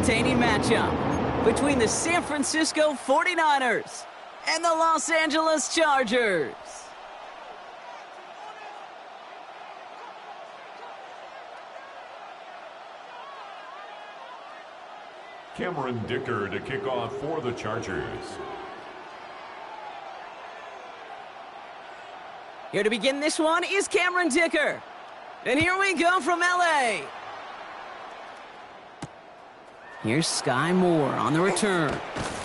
entertaining matchup between the San Francisco 49ers and the Los Angeles Chargers. Cameron Dicker to kick off for the Chargers. Here to begin this one is Cameron Dicker. And here we go from LA. Here's Sky Moore on the return.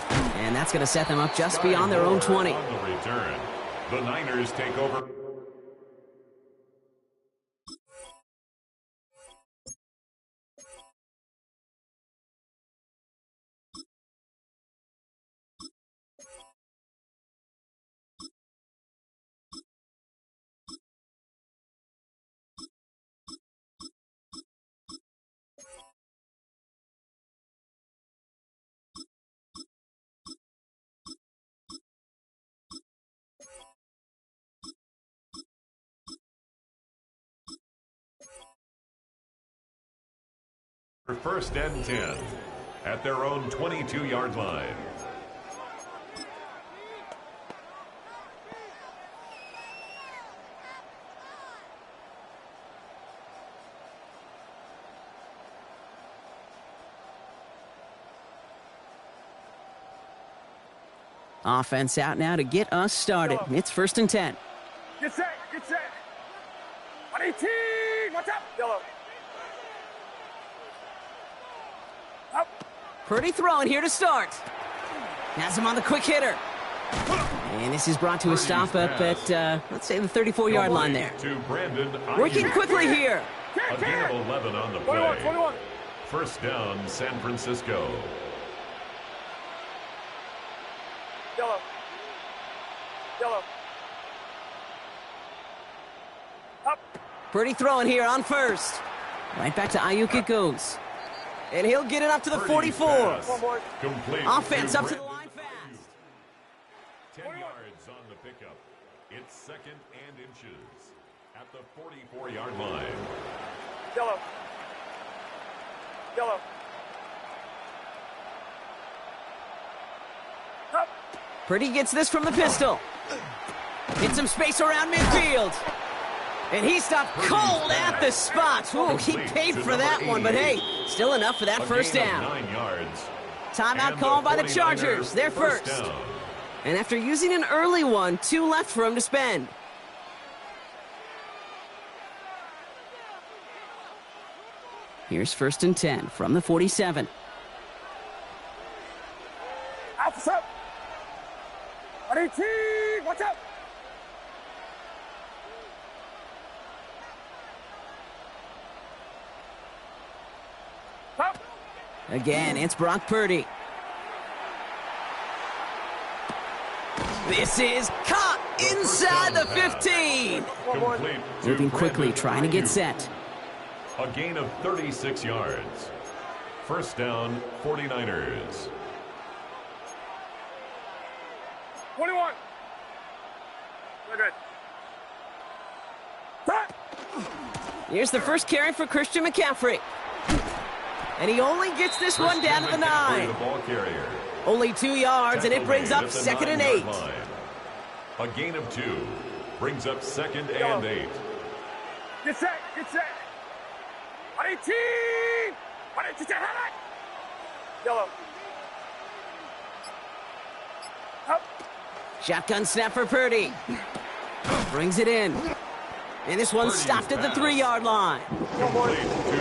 And that's going to set them up just beyond their own 20. On the return, the Niners take over. For first and 10 at their own 22-yard line. Offense out now to get us started. It's first and 10. Get set, get set. 118, watch out. Yellow. Up. Purdy throwing here to start. Has him on the quick hitter. And this is brought to a stop up at, let's say, the 34-yard line there. Working quickly here. A gain of 11 on the play. 21. First down, San Francisco. Yellow. Yellow. Up. Purdy throwing here on first. Right back to Ayuk it goes. And he'll get it up to the 44. Complete. Offense up to the line fast. 10 yards on the pickup. It's second and inches at the 44-yard line. Yellow. Yellow. Up. Purdy gets this from the pistol. Hits some space around midfield. And he stopped cold at the spot. Ooh, he paid for that one, but hey, still enough for that first down. 9 yards. Timeout called by the Chargers. They're first. And after using an early one, 2 left for him to spend. Here's first and 10 from the 47. Alpha up. 118, watch out. Up. Again, it's Brock Purdy. This is caught inside the 15. Complete. Moving quickly, trying to get set. A gain of 36 yards. First down, 49ers. 21. We're good. Here's the first carry for Christian McCaffrey. And he only gets this one down to the 9. The ball carrier. Only 2 yards, and it brings up second and 8. A gain of 2 brings up second and 8. Get set, get set. 118. 118, yellow. Up. Shotgun snap for Purdy. Brings it in. And this one's stopped at the 3-yard line.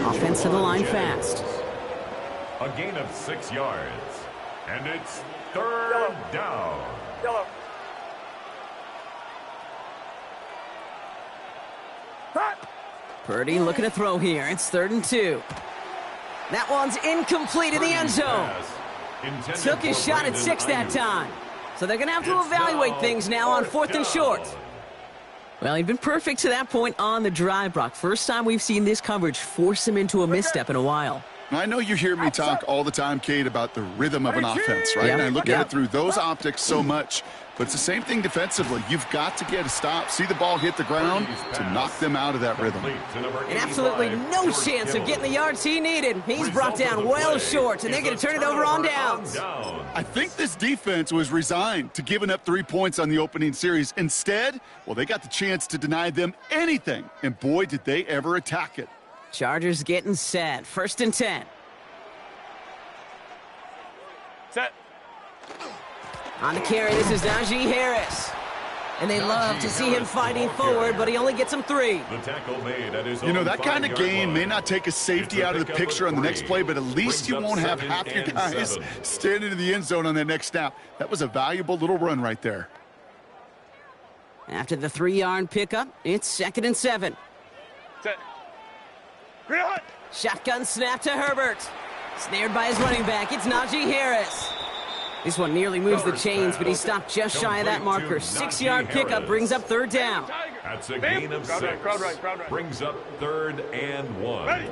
Offense to the line fast. A gain of 6 yards. And it's third down. Yellow. Purdy looking to throw here. It's 3rd and 2. That one's incomplete in the end zone. Took his shot at 6 that time. So they're going to have to evaluate things now on 4th and short. Well, he'd been perfect to that point on the drive, Brock. First time we've seen this coverage force him into a misstep in a while. I know you hear me talk all the time, Kate, about the rhythm of an offense, right? Yeah. And I look at it through those optics so much. But it's the same thing defensively. You've got to get a stop, see the ball hit the ground to knock them out of that rhythm. And absolutely no chance of getting the yards he needed. He's brought down well short, and they're going to turn it over on downs. I think this defense was resigned to giving up 3 points on the opening series. Instead, well, they got the chance to deny them anything. And boy, did they ever attack it. Chargers getting set. 1st and 10. Set. On the carry, this is Najee Harris. And they love to see him fighting forward, but he only gets him 3. The tackle made at his You know, own that kind of 5-yard gain line. may not take a safety out of the picture on the next play, but at least you won't have half your guys standing in the end zone on that next snap. That was a valuable little run right there. After the 3-yard pickup, it's 2nd and 7. Set. Green hot. Shotgun snap to Herbert. Snared by his running back, it's Najee Harris. This one nearly moves the chains, but he stopped just shy of that marker. 6-yard pickup brings up 3rd down. That's a gain of 6. Crowd right. Brings up 3rd and 1. Ready.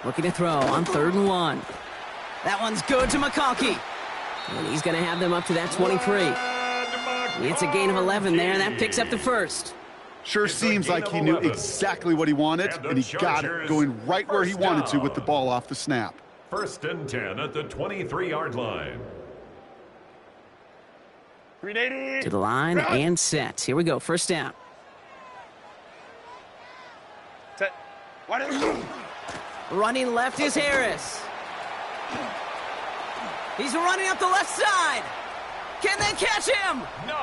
Looking to throw on 3rd and 1. That one's good to McConkey. And he's going to have them up to that 23. It's a gain of 11 there. That picks up the 1st. Sure seems like he knew exactly what he wanted, and he got it, going right where he wanted to with the ball off the snap. 1st and 10 at the 23-yard line. 380. To the line and set. Here we go. 1st down. Set. What is Running left is Harris. He's running up the left side. Can they catch him?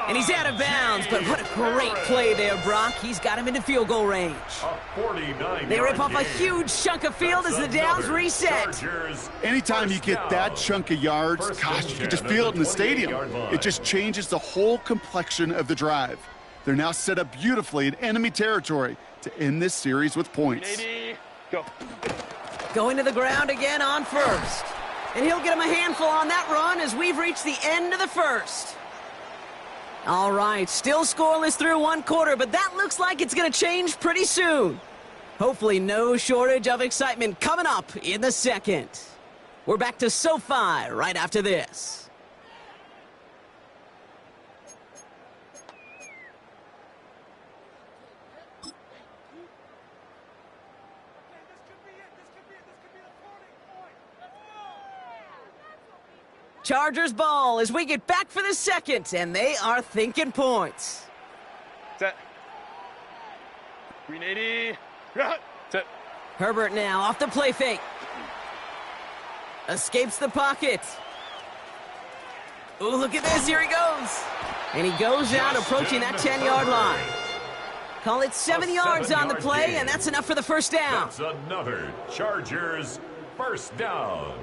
And he's out of bounds, but what a great play there, Brock. He's got him into field goal range. A 49-yard They rip off a gain. huge chunk of field as the downs Another reset. Chargers Anytime you first get that down. chunk of yards, First gosh, and you can just 10 feel at it in the stadium. 28-yard line. It just changes the whole complexion of the drive. They're now set up beautifully in enemy territory to end this series with points. 380. Go. Going to the ground again on 1st. And he'll get him a handful on that run as we've reached the end of the 1st. All right, still scoreless through 1 quarter, but that looks like it's going to change pretty soon. Hopefully no shortage of excitement coming up in the 2nd. We're back to SoFi right after this. Chargers ball as we get back for the 2nd, and they are thinking points. Set. 380. Hot. Set. Herbert now off the play fake. Escapes the pocket. Ooh, look at this. Here he goes. And he goes out approaching that 10-yard line. Call it 7 yards on the play, and that's enough for the 1st down. That's another Chargers 1st down.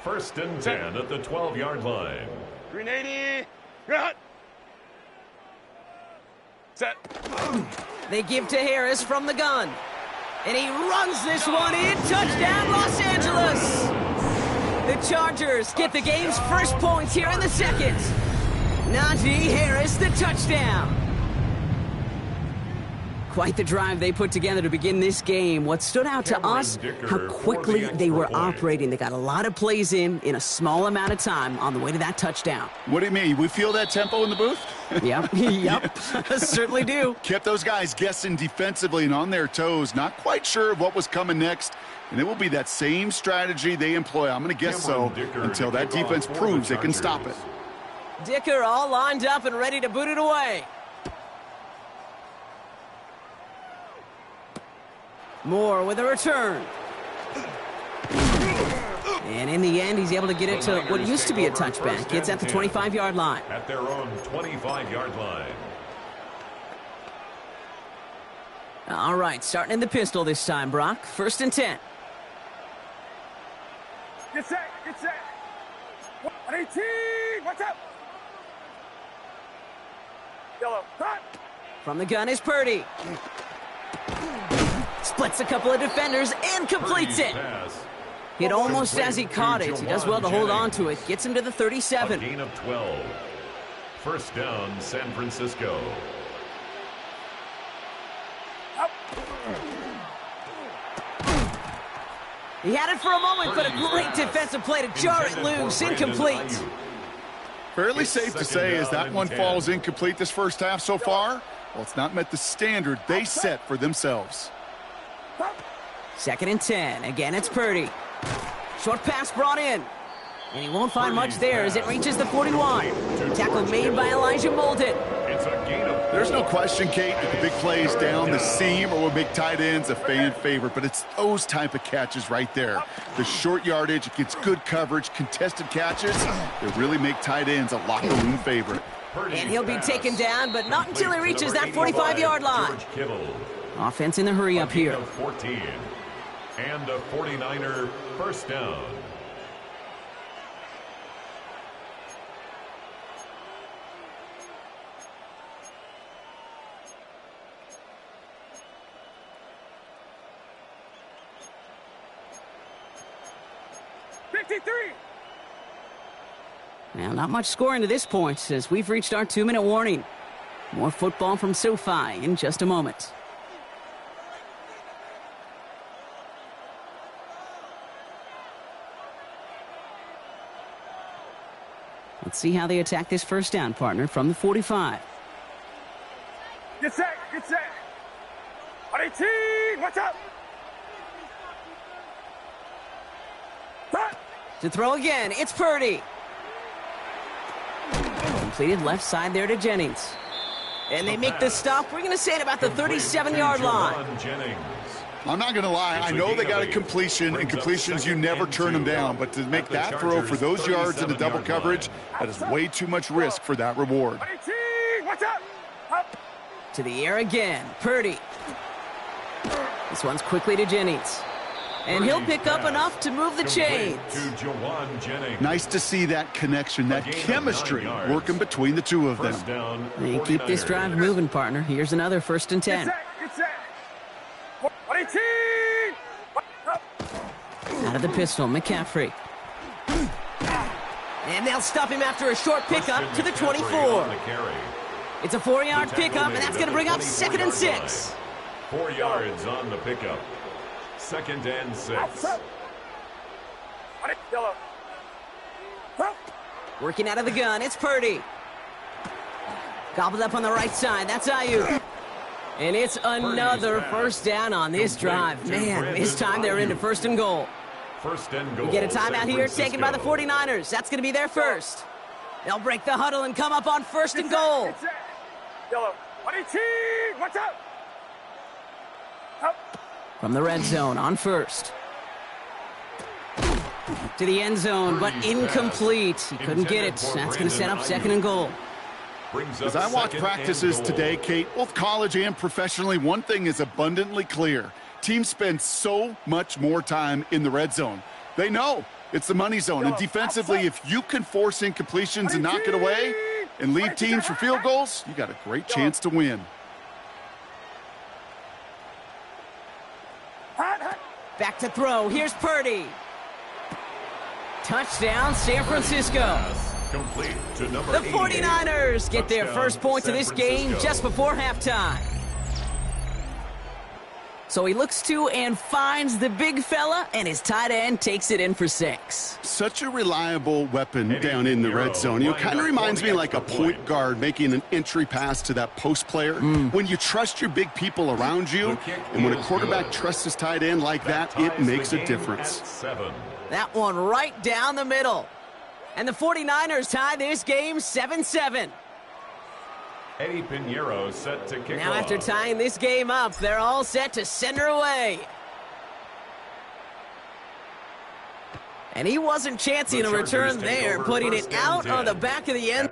1st and 10 at the 12-yard line. 380. Hot. Set. They give to Harris from the gun. And he runs this one in. Touchdown, Los Angeles. The Chargers get the game's first points here in the 2nd. Najee Harris, the touchdown. Quite the drive they put together to begin this game. What stood out to us, how quickly they were operating. They got a lot of plays in a small amount of time on the way to that touchdown. What do you mean? We feel that tempo in the booth? Yep, certainly do. Kept those guys guessing defensively and on their toes, not quite sure of what was coming next. And it will be that same strategy they employ, I'm going to guess so, until that defense proves they can stop it. Dicker all lined up and ready to boot it away. Moore with a return. And in the end, he's able to get it to what used to be a touchback. It's at the 25-yard line. At their own 25-yard line. All right, starting in the pistol this time, Brock. 1st and 10. Get set. Get set. 118. What's up? Yellow. Hot. From the gun is Purdy. Splits a couple of defenders and completes it. Hit almost as he caught it. He does well to hold on to it. Gets him to the 37. A gain of 12. 1st down, San Francisco. He had it for a moment, but a great defensive play to jar it loose. Incomplete. Fairly safe to say as that one falls incomplete this first half so far. Well, it's not met the standard they set for themselves. 2nd and 10. Again, it's Purdy. Short pass brought in. And he won't find much there as it reaches the 41. Tackle made by Elijah Molden. There's no question, Kate, that the big plays down the seam or will make tight ends a fan favorite, but it's those type of catches right there. The short yardage, it gets good coverage, contested catches, they really make tight ends a locker room favorite. And he'll be taken down, but not until he reaches that 45-yard line. Offense in the hurry up here. 14 and a 49er first down. Now, not much scoring to this point as we've reached our 2-minute warning. More football from SoFi in just a moment. Let's see how they attack this first down, partner, from the 45. Get set, get set. 18, watch out. To throw again, it's Purdy. Completed left side there to Jennings. And they make the stop. We're going to say it about the 37-yard line. I'm not going to lie. I know they got a completion, and completions, you never turn them down. But to make that throw for those yards in the double coverage, that is way too much risk for that reward. Watch out. To the air again, Purdy. This one's quickly to Jennings. And he'll pick up enough to move the chains. Nice to see that connection, that chemistry working between the two of them. They keep this drive moving, partner. Here's another 1st and 10. Out of the pistol, McCaffrey. And they'll stop him after a short pickup to the 24. It's a 4-yard pickup, and that's going to bring up 2nd and 6. 4 yards on the pickup. 2nd and 6. Working out of the gun, it's Purdy. Gobbled up on the right side, that's Ayuk. And it's another first down on this drive. Man, this time they're into 1st and goal. 1st and goal. We get a timeout here taken by the 49ers. That's going to be their first. They'll break the huddle and come up on 1st and goal. Watch out. From the red zone on 1st. To the end zone, but incomplete. He couldn't get it. That's going to set up 2nd and goal. As I watch practices today, Kate, both college and professionally, one thing is abundantly clear. Teams spend so much more time in the red zone. They know it's the money zone. And defensively, if you can force incompletions and knock it away and leave teams for field goals, you got a great chance to win. Back to throw. Here's Purdy. Touchdown, San Francisco. Complete to number The 49ers get their first points of this game just before halftime. So he looks to and finds the big fella, and his tight end takes it in for 6. Such a reliable weapon down in the red zone. You know, kind of reminds me like a point guard making an entry pass to that post player. When you trust your big people around you, and when a quarterback trusts his tight end like that, it makes a difference. That one right down the middle. And the 49ers tie this game 7-7. Eddie Pinheiro set to kick Now off. after tying this game up, they're all set to send her away. And he wasn't chancing a return there, putting it out on the back of the end.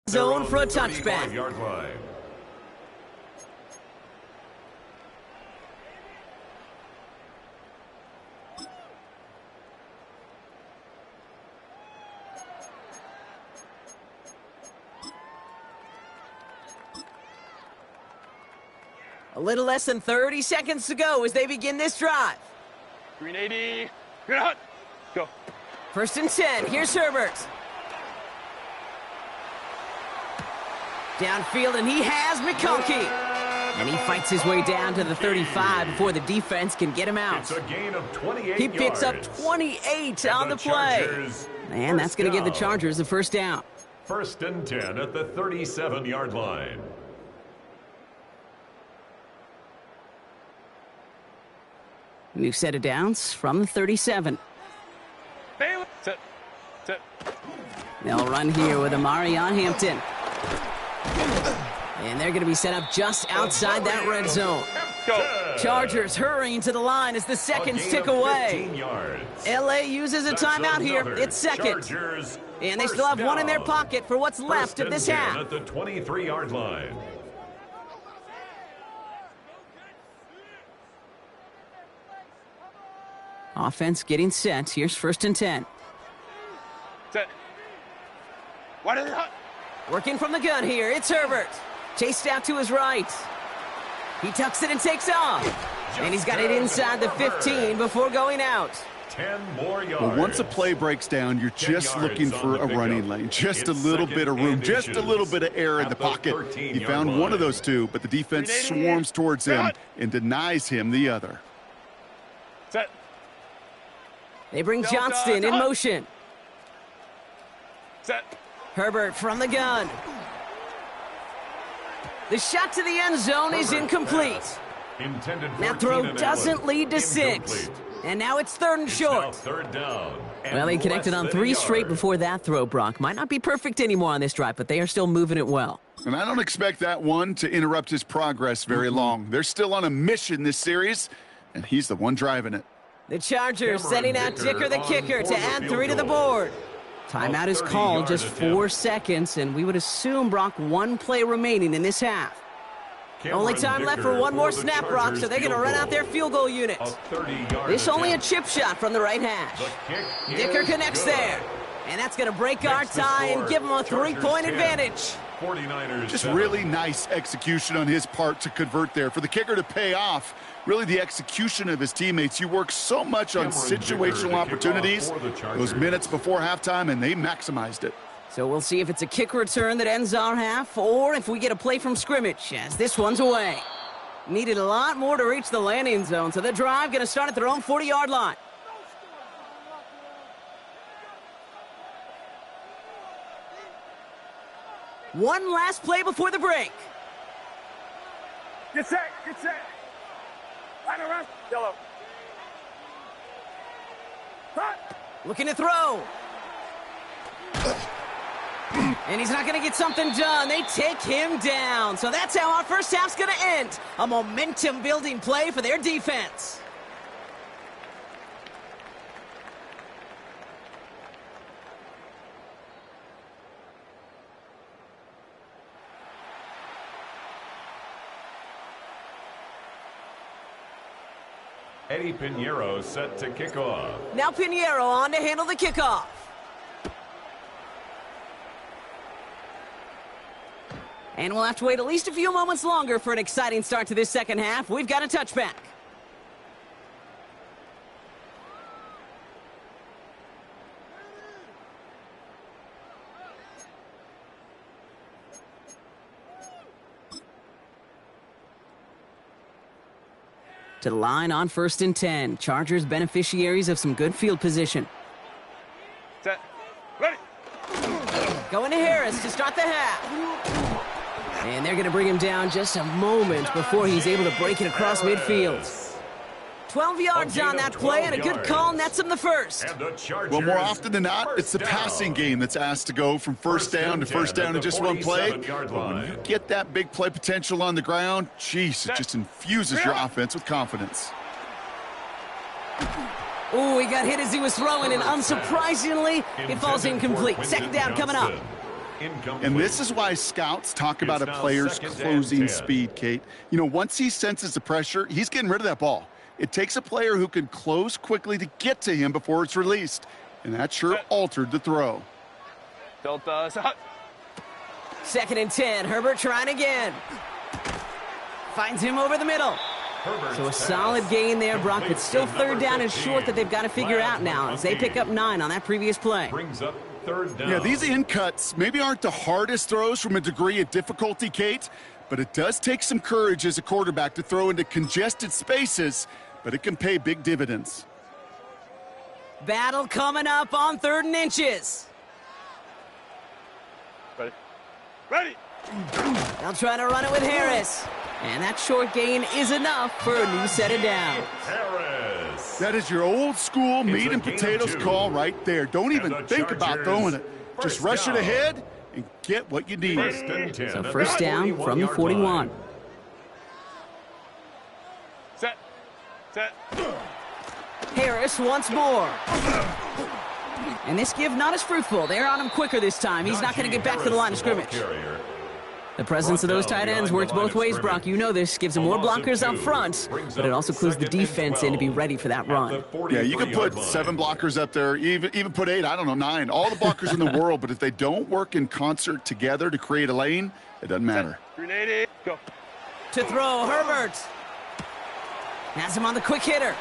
Zone for a touchback. A little less than 30 seconds to go as they begin this drive. Green 80. Good hot. Go. 1st and 10. Here's Herbert. Downfield, and he has McConkey. And he fights his way down to the 35 before the defense can get him out. It's a gain of 28 He picks up 28 on the play. And that's going to give the Chargers the first down. 1st and 10 at the 37-yard line. New set of downs from the 37. Set. Set. They'll run here with Amari on Hampton. And they're going to be set up just outside that red zone. Go. Chargers hurrying to the line as the seconds tick away. LA uses a timeout here. It's second. And they still have one in their pocket for what's left of this half. At the 23-yard line. Offense getting set. Here's 1st and 10. Set. What is it? Working from the gun here. It's Herbert. Chased out to his right. He tucks it and takes off. And he's got it inside the 15 before going out. 10 more yards. Well, once a play breaks down, you're just looking for a running lane. Just a little bit of room, just a little bit of air in the pocket. He found one of those two, but the defense swarms towards him and denies him the other. Set. They bring Johnston in motion. Set. Herbert from the gun. The shot to the end zone is incomplete. That throw doesn't lead to 6. And now it's 3rd and short. Third down. Well, he connected on 3 straight before that throw, Brock. Might not be perfect anymore on this drive, but they are still moving it well. And I don't expect that one to interrupt his progress very long. They're still on a mission this series, and he's the one driving it. The Chargers sending out Dicker the kicker to add 3 to the board. Timeout is called, just 4 seconds, and we would assume, Brock, 1 play remaining in this half. Only time left for one more snap, Brock, so they're going to run out their field goal unit. This only a chip shot from the right hash. Dicker connects there. And that's going to break our tie and give them a 3-point advantage. Just really nice execution on his part to convert there. For the kicker to pay off, really the execution of his teammates. You work so much on situational opportunities those minutes before halftime, and they maximized it. So we'll see if it's a kick return that ends our half, or if we get a play from scrimmage, as this one's away. Needed a lot more to reach the landing zone, so the drive going to start at their own 40-yard line. One last play before the break. Get set. Get set. Line around. Yellow. Hot. Looking to throw. And he's not going to get something done. They take him down. So that's how our first half's going to end. A momentum-building play for their defense. Eddie Pinheiro set to kick off. Now Pinheiro on to handle the kickoff. And we'll have to wait at least a few moments longer for an exciting start to this second half. We've got a touchback. To the line on 1st and 10. Chargers beneficiaries of some good field position. Set. Ready. Going to Harris to start the half. And they're going to bring him down just a moment before he's able to break it across midfield. 12 yards on that play, and a good call nets him the first. Well, more often than not, it's the passing game that's asked to go from first down to first down in just one play. But when you get that big play potential on the ground, geez, it just infuses your offense with confidence. Oh, he got hit as he was throwing, and unsurprisingly, it falls incomplete. Second down coming up. And this is why scouts talk about a player's closing speed, Kate. You know, once he senses the pressure, he's getting rid of that ball. It takes a player who can close quickly to get to him before it's released. And that sure altered the throw. Delta. Second and 10. Herbert trying again. Finds him over the middle. So a solid gain there, Brock, but still third down and short that they've got to figure out now as they pick up 9 on that previous play. Brings up third down. Yeah, these in cuts maybe aren't the hardest throws from a degree of difficulty, Kate, but it does take some courage as a quarterback to throw into congested spaces, but it can pay big dividends. Battle coming up on 3rd and inches. Ready. They'll try to run it with Harris. And that short gain is enough for a new set of downs. Harris. That is your old school meat and potatoes call right there. Don't even think about throwing it. Just rush it ahead and get what you need. So first down from the 41. Set. Harris once more. And this give not as fruitful. They're on him quicker this time. He's not going to get back to the line of scrimmage. The presence of those tight ends works both ways, Brock. You know this. Gives them more blockers up front, but it also clues the defense in to be ready for that run. Yeah, you can put 7 blockers up there, even put 8, I don't know, 9. All the blockers in the world, but if they don't work in concert together to create a lane, it doesn't matter. Grenade. Go. To throw, Herbert. Has him on the quick hitter.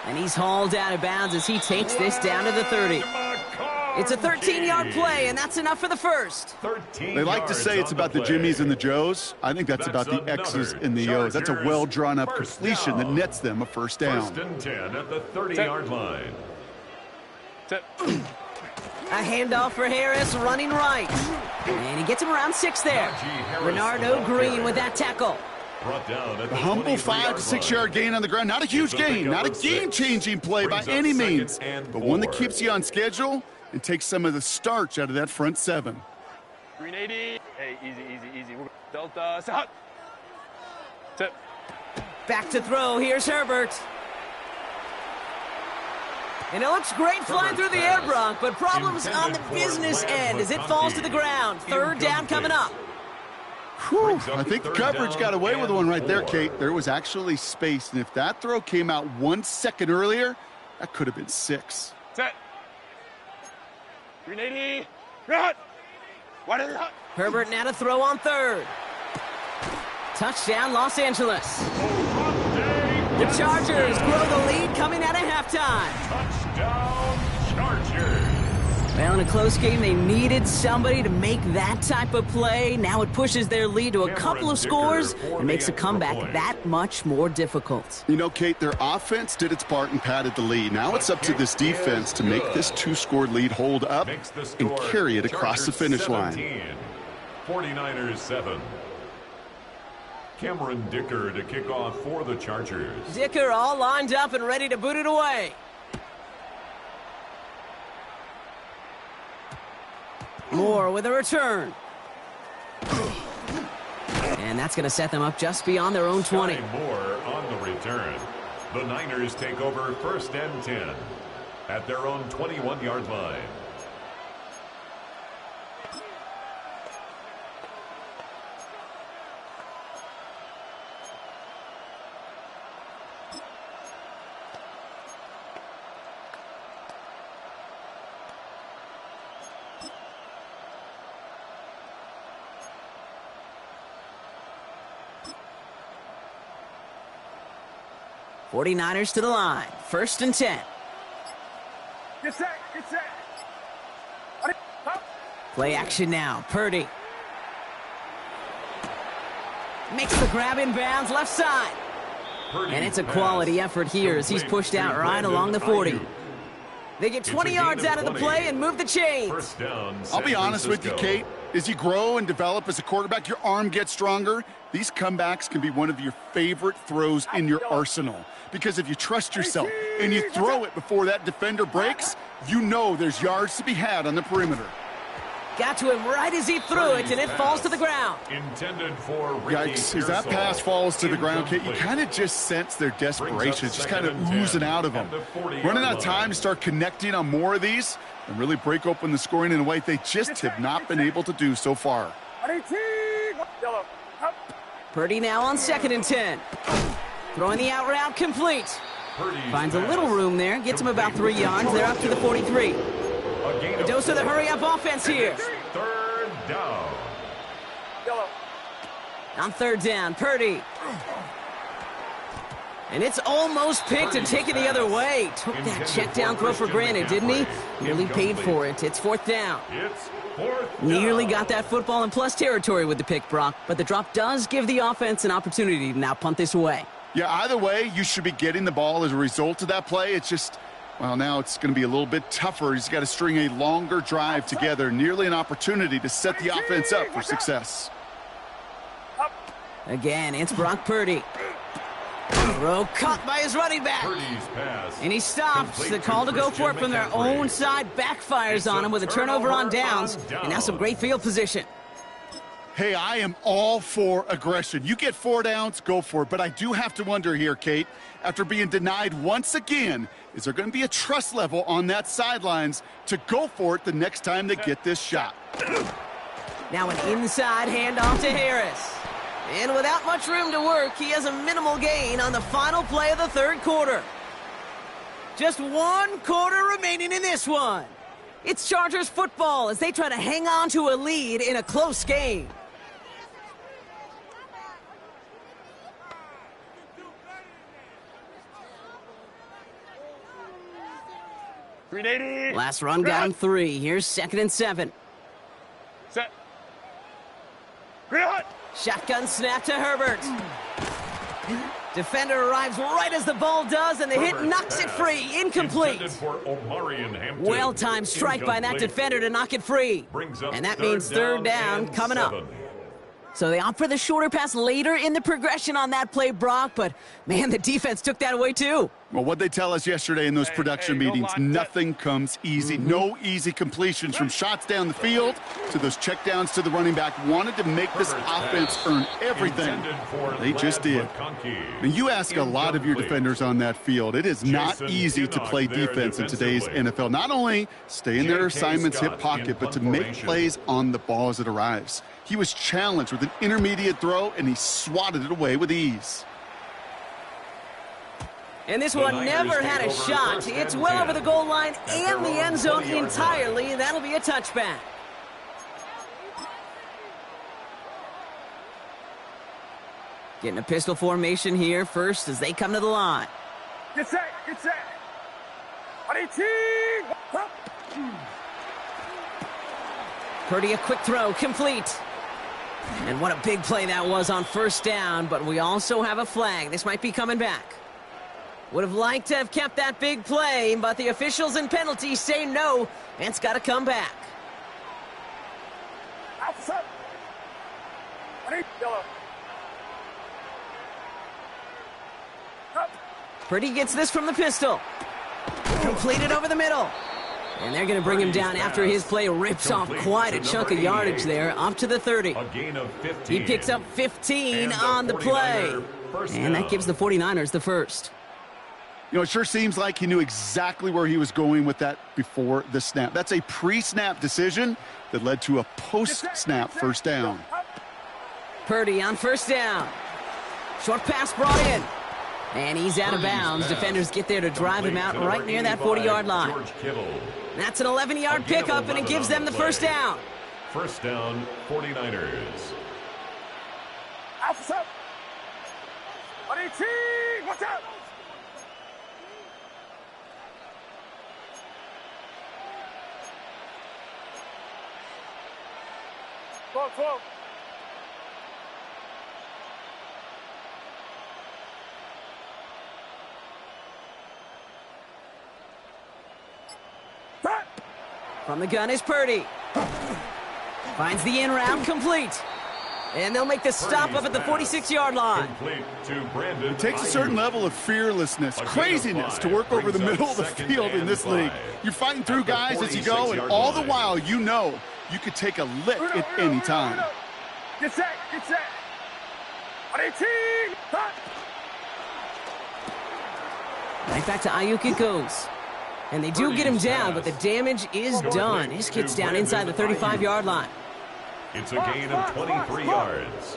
And he's hauled out of bounds as he takes this down to the 30. It's a 13-yard play, and that's enough for the first. They like to say it's about the Jimmies and the Joes. I think that's about the X's and the O's. That's a well-drawn-up completion that nets them a first down. 1st and 10 at the 30-yard line. Set. A handoff for Harris, running right. And he gets him around 6 there. Renardo Green with that tackle. A humble 5 to 6 yard gain on the ground. Not a huge gain, not a game-changing play by any means, but one that keeps you on schedule and takes some of the starch out of that front 7. Green 80. Hey, easy. Delta. Set. Set. Back to throw. Here's Herbert. And it looks great flying through the air, Brock, but problems on the business end as it falls to the ground. 3rd down coming up. Whew, I think the coverage got away with one right there, Kate. There was actually space, and if that throw came out 1 second earlier, that could have been 6. Set. Green 80. Run. What is it? Herbert now to throw on 3rd. Touchdown, Los Angeles. The Chargers grow the lead coming out of halftime. Touchdown, Chargers. Well, in a close game, they needed somebody to make that type of play. Now it pushes their lead to a couple of scores and makes a comeback that much more difficult. You know, Kate, their offense did its part and padded the lead. Now it's up to this defense to make this 2-score lead hold up and carry it across the finish line. 49ers 7. Cameron Dicker to kick off for the Chargers. Dicker all lined up and ready to boot it away. Moore with a return. And that's going to set them up just beyond their own 20. Moore on the return. The Niners take over 1st and 10 at their own 21-yard line. '49ers to the line. 1st and 10. Get set. Play action now. Purdy. Makes the grab in bounds left side. And it's a quality effort here as he's pushed out right along the 40. They get 20 yards out of the play and move the chains. I'll be honest with you, Kate. As you grow and develop as a quarterback, your arm gets stronger. These comebacks can be one of your favorite throws in your arsenal. Because if you trust yourself and you throw it before that defender breaks, you know there's yards to be had on the perimeter. Got to him right as he threw it, and it falls to the ground. Intended for Yikes, as that pass falls to the ground, Kate, you kind of just sense their desperation. It's just kind of oozing out of them. Running out of time to start connecting on more of these and really break open the scoring in a way they just have not been able to do so far. Purdy now on 2nd and 10. Throwing the out route complete. Finds a little room there. Gets him about 3 yards. They're up to the 43. A dose of the hurry-up offense here. 3rd down. On third down, Purdy. And it's almost picked and taken the other way. Took that check down throw for granted, didn't he? Really paid for it. It's fourth down. Nearly got that football in plus territory with the pick, Brock, but the drop does give the offense an opportunity to now punt this away. Yeah, either way, you should be getting the ball as a result of that play. It's just, well, now it's going to be a little bit tougher. He's got to string a longer drive together, nearly an opportunity to set the offense up for success. Again, it's Brock Purdy. Throw caught by his running back. And he stops. The call to go for it from their own side backfires on him with a turnover on downs. And now some great field position. Hey, I am all for aggression. You get 4 downs, go for it. But I do have to wonder here, Kate, after being denied once again, is there going to be a trust level on that sidelines to go for it the next time they get this shot? Now an inside handoff to Harris. And without much room to work, he has a minimal gain on the final play of the third quarter. Just 1 quarter remaining in this one. It's Chargers football as they try to hang on to a lead in a close game. Last run got him 3. Here's 2nd and 7. Set. Green hot. Shotgun snap to Herbert. Defender arrives right as the ball does, and the hit knocks it free. Incomplete. Well-timed strike by that defender to knock it free. And that means third down coming up. So they opt for the shorter pass later in the progression on that play, Brock, but, man, the defense took that away too. Well, what they tell us yesterday in those production meetings, nothing comes easy. No easy completions from shots down the field to those checkdowns to the running back. Wanted to make this offense earn everything. They just did. And you ask a lot of your defenders on that field. It is not easy to play defense in today's NFL. Not only stay in their assignment's hip pocket, but to make plays on the ball as it arrives. He was challenged with an intermediate throw, and he swatted it away with ease. And this one never had a shot. It's well over the goal line and the end zone entirely. That'll be a touchback. Getting a pistol formation here first as they come to the line. Get set, get set. 118. Purdy, a quick throw, complete. And what a big play that was on first down, but we also have a flag. This might be coming back. Would have liked to have kept that big play, but the officials and penalties say no, and it's got to come back. Outside. Yellow. Purdy gets this from the pistol. Completed over the middle. And they're going to bring him down after his play rips off quite a chunk of yardage there, up to the 30. He picks up 15 on the play. And that gives the 49ers the first. You know, it sure seems like he knew exactly where he was going with that before the snap. That's a pre-snap decision that led to a post-snap first down. Purdy on first down. Short pass brought in. And he's out of bounds. Defenders get there to drive him out right near that 40-yard line. That's an 11-yard pickup, and it gives them the first down. First down, 49ers. Outside. 118. Watch out. Go. From the gun is Purdy. Finds the in route, complete. And they'll make the stop up at the 46-yard line. It takes a certain level of fearlessness, craziness to work over the middle of the field in this league. You're fighting through guys as you go, and all the while you know you could take a lick at any time. Get set, get set. 118. Right back to Ayuk it goes. And they do get him down, but the damage is done. This kid's down inside the 35-yard line. It's a gain of 23 yards.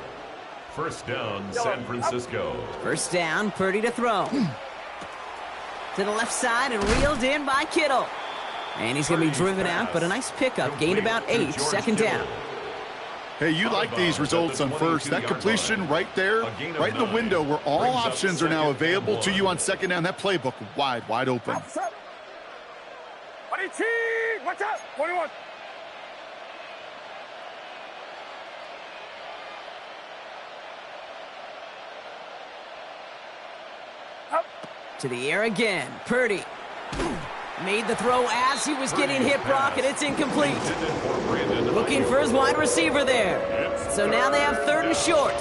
First down, San Francisco. First down, Purdy to throw. To the left side and reeled in by Kittle. And he's going to be driven out, but a nice pickup. Gained about 8, second down. Hey, you like these results on first. That completion right there, right in the window where all options are now available to you on second down. That playbook wide open. 22, watch out, 21. Up. To the air again. Purdy made the throw as he was getting hit, Brock, and it's incomplete. Looking for his wide receiver there. So now they have 3rd and short.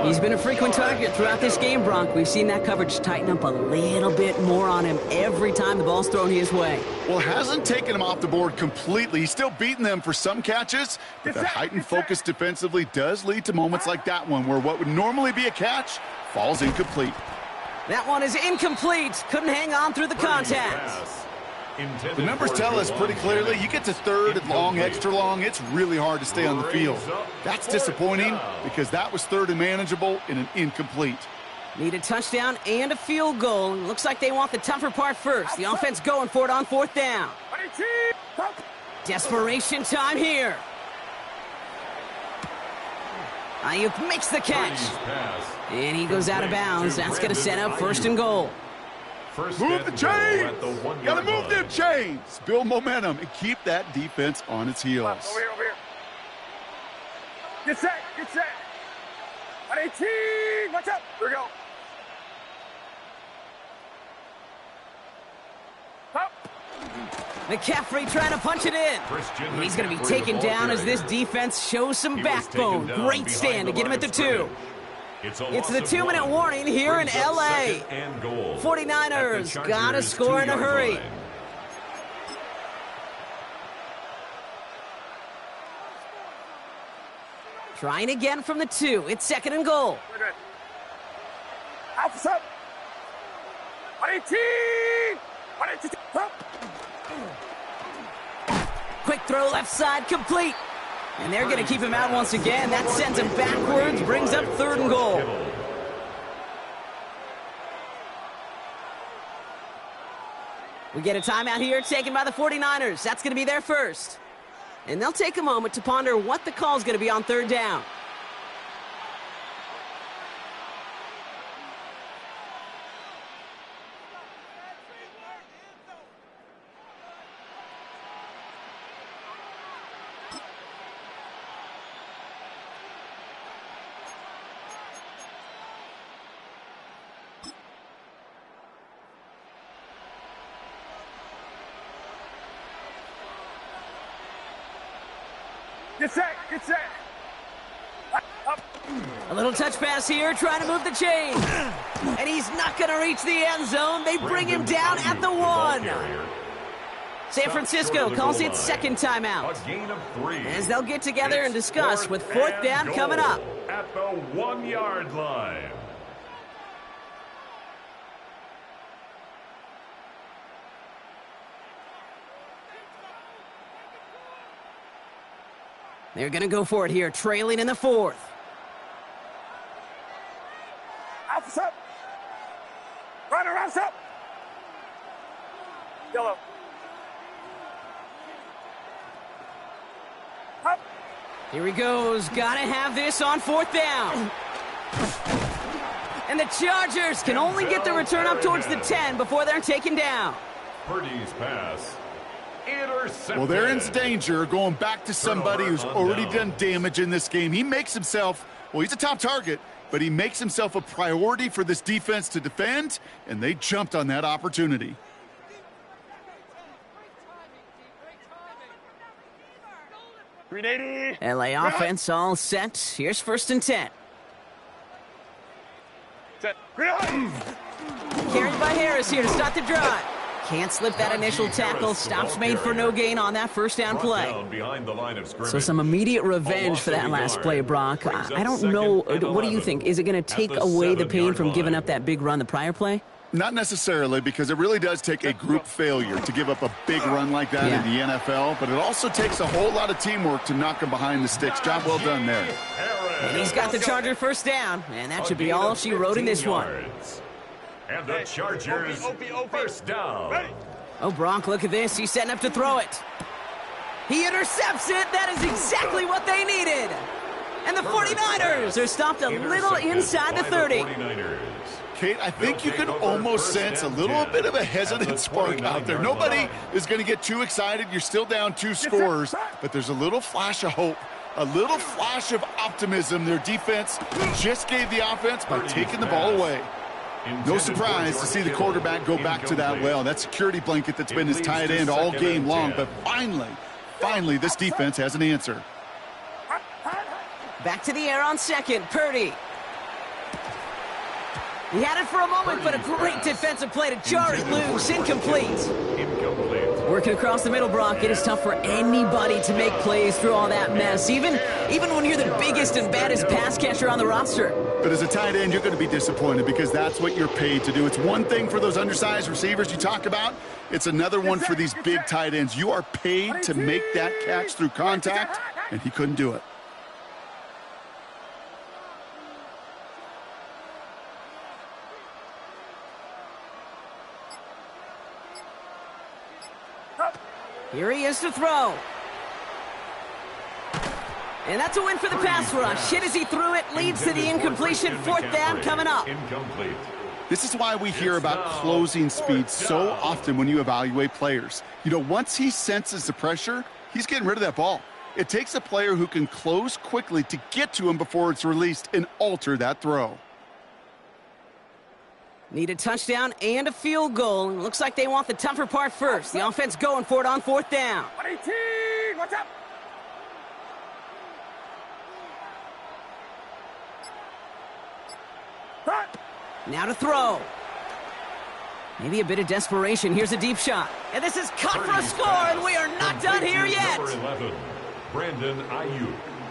He's been a frequent target throughout this game, Brock. We've seen that coverage tighten up a little bit more on him every time the ball's thrown his way. Well, hasn't taken him off the board completely. He's still beating them for some catches, but that heightened focus defensively does lead to moments like that one where what would normally be a catch falls incomplete. That one is incomplete. Couldn't hang on through the contact. The numbers tell us pretty clearly, you get to 3rd and long, extra long, it's really hard to stay on the field. That's disappointing because that was 3rd and manageable in an incomplete. Need a touchdown and a field goal. Looks like they want the tougher part first. The offense going for it on 4th down. Desperation time here. Ayuk makes the catch. And he goes out of bounds. That's going to set up 1st and goal. Move the chains! Gotta move them chains! Build momentum and keep that defense on its heels. Over here. Get set. 118, watch out. Here we go. Up. McCaffrey trying to punch it in. And he's going to be taken down as this defense shows some backbone. Great stand to get him at the 2. It's the 2-minute warning here in L.A. 49ers got to score in a hurry. Trying again from the 2. It's 2nd and goal. We're good. Alpha's up. 118. 118. Up. Quick throw left side complete. And they're going to keep him out once again. That sends him backwards, brings up 3rd and goal. We get a timeout here taken by the 49ers. That's going to be their first. And they'll take a moment to ponder what the call is going to be on 3rd down. Get set. Up. A little touch pass here, trying to move the chain. And he's not going to reach the end zone. They bring him down at the 1. San Francisco calls its 2nd timeout. As they'll get together and discuss with 4th down coming up. At the 1-yard line. They're going to go for it here, trailing in the 4th. Alpha's up. Runner's up. Yellow. Up. Here he goes. Got to have this on 4th down. And the Chargers can only get the return up towards the 10 before they're taken down. Purdy's pass. Well, they're in danger going back to somebody who's already done damage in this game. He makes himself, well, he's a top target, but he makes himself a priority for this defense to defend, and they jumped on that opportunity. LA offense all set. Here's 1st and 10. Set. Carried by Harris here to start the drive. Can't slip that initial tackle. Stops made for no gain on that 1st down play. So some immediate revenge for that last play, Brock. I don't know. What do you think? Is it going to take away the pain from giving up that big run the prior play? Not necessarily, because it really does take a group failure to give up a big run like that in the NFL, but it also takes a whole lot of teamwork to knock him behind the sticks. Job well done there. And he's got the Charger 1st down, and that should be all she wrote in this one. And the Chargers 1st down. Oh, Brock, look at this. He's setting up to throw it. He intercepts it. That is exactly what they needed. And the 49ers are stopped a little inside the 30. Kate, I think you can almost sense a little bit of a hesitant spark out there. Nobody is going to get too excited. You're still down 2 scores, but there's a little flash of hope, a little flash of optimism. Their defense just gave the offense by taking the ball away. No surprise to see the quarterback go back to that well. That security blanket that's been his tight end all game long, but finally, this defense has an answer. Back to the air on second, Purdy. He had it for a moment, but a great defensive play to jar it loose. Incomplete. Working across the middle, Brock, it is tough for anybody to make plays through all that mess, even when you're the biggest and baddest pass catcher on the roster. But as a tight end, you're going to be disappointed because that's what you're paid to do. It's one thing for those undersized receivers you talk about. It's another one for these big tight ends. You are paid to make that catch through contact, and he couldn't do it. Here he is to throw. And that's a win for the pass rush. Hit as he threw it, leads to the incompletion. 4th down coming up. This is why we hear about closing speed so often when you evaluate players. You know, once he senses the pressure, he's getting rid of that ball. It takes a player who can close quickly to get to him before it's released and alter that throw. Need a touchdown and a field goal. Looks like they want the tougher part first. The offense going for it on 4th down. 118, watch out! Now to throw. Maybe a bit of desperation. Here's a deep shot. And this is cut for a score, and we are not done here yet.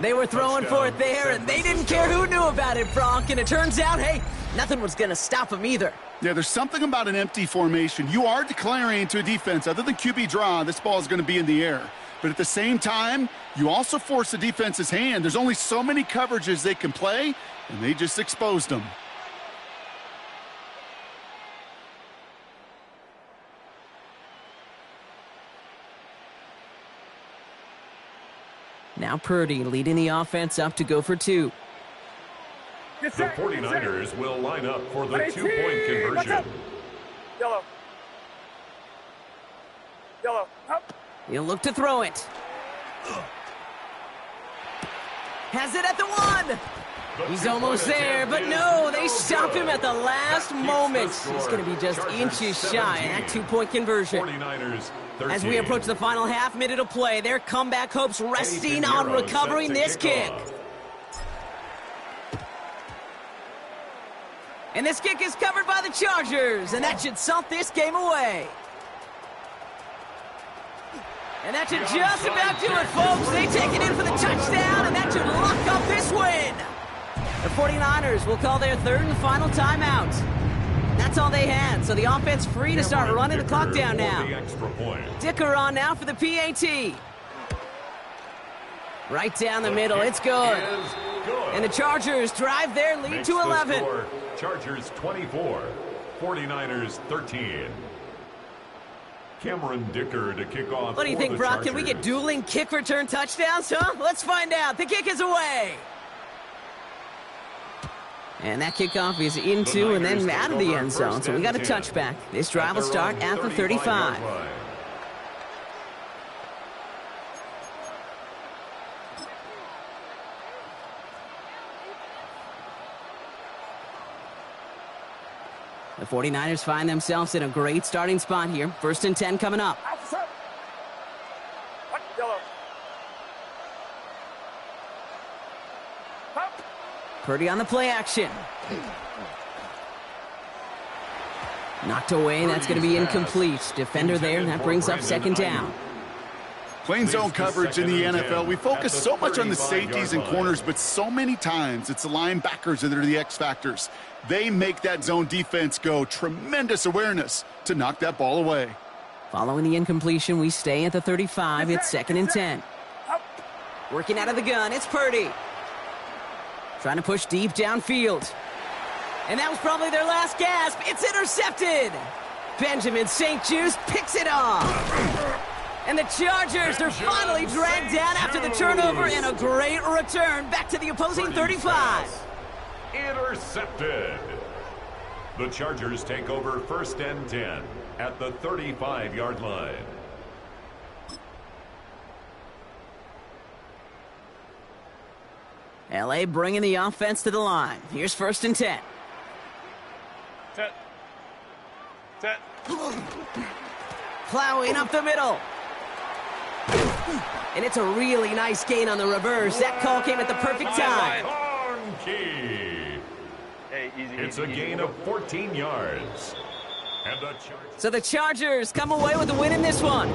They were throwing for it there, and they didn't care who knew about it, Bronk. And it turns out, hey, nothing was going to stop them either. Yeah, there's something about an empty formation. You are declaring to a defense, other than QB draw, this ball is going to be in the air. But at the same time, you also force the defense's hand. There's only so many coverages they can play, and they just exposed them. Now Purdy leading the offense up to go for 2. The 49ers will line up for the 2-point conversion. Yellow. Yellow. Up. He'll look to throw it. Has it at the 1. He's almost there, but no, they stopped him at the last moment. He's going to be just inches shy of that 2-point conversion. 49ers 13. As we approach the final half-minute of play, their comeback hopes resting on recovering this kick. And this kick is covered by the Chargers, and that should salt this game away. And that should just about do it, folks. They take it in for the touchdown, and that should lock up this win. The 49ers will call their 3rd and final timeout. That's all they had, so the offense free to start running the clock down now. Dicker on now for the PAT. Right down the middle, it's good. And the Chargers drive their lead to 11. Chargers 24, 49ers 13. Cameron Dicker to kick off. What do you think, Brock? Can we get dueling kick return touchdowns, huh? Let's find out. The kick is away. And that kickoff is into and then out of the end zone, so we got a touchback. This drive will start at the 35. The 49ers find themselves in a great starting spot here. 1st and 10 coming up. Purdy on the play action. Knocked away, and that's going to be incomplete. Defender there, and that brings up 2nd down. Plain zone coverage in the NFL, we focus so much on the safeties and corners, but so many times it's the linebackers that are the X factors. They make that zone defense go. Tremendous awareness to knock that ball away. Following the incompletion, we stay at the 35. It's 2nd and 10. Working out of the gun, it's Purdy. Trying to push deep downfield. And that was probably their last gasp. It's intercepted. Benjamin St. Juste picks it off. And the Chargers are finally dragged down after the turnover and a great return back to the opposing 35. Intercepted. The Chargers take over 1st and 10 at the 35-yard line. LA bringing the offense to the line. Here's 1st and 10. Set. Plowing up the middle. And it's a really nice gain on the reverse. That call came at the perfect time. Hey, easy. It's a gain of 14 yards. And so the Chargers come away with a win in this one.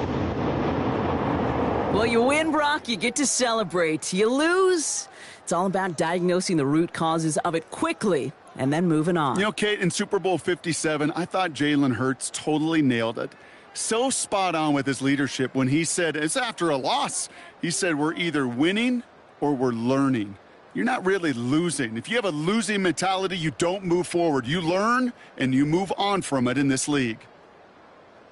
Well, you win, Brock, you get to celebrate. You lose, it's all about diagnosing the root causes of it quickly and then moving on. You know, Kate, in Super Bowl 57, I thought Jalen Hurts totally nailed it. So spot on with his leadership when he said, it's after a loss. He said, we're either winning or we're learning. You're not really losing. If you have a losing mentality, you don't move forward. You learn and you move on from it in this league.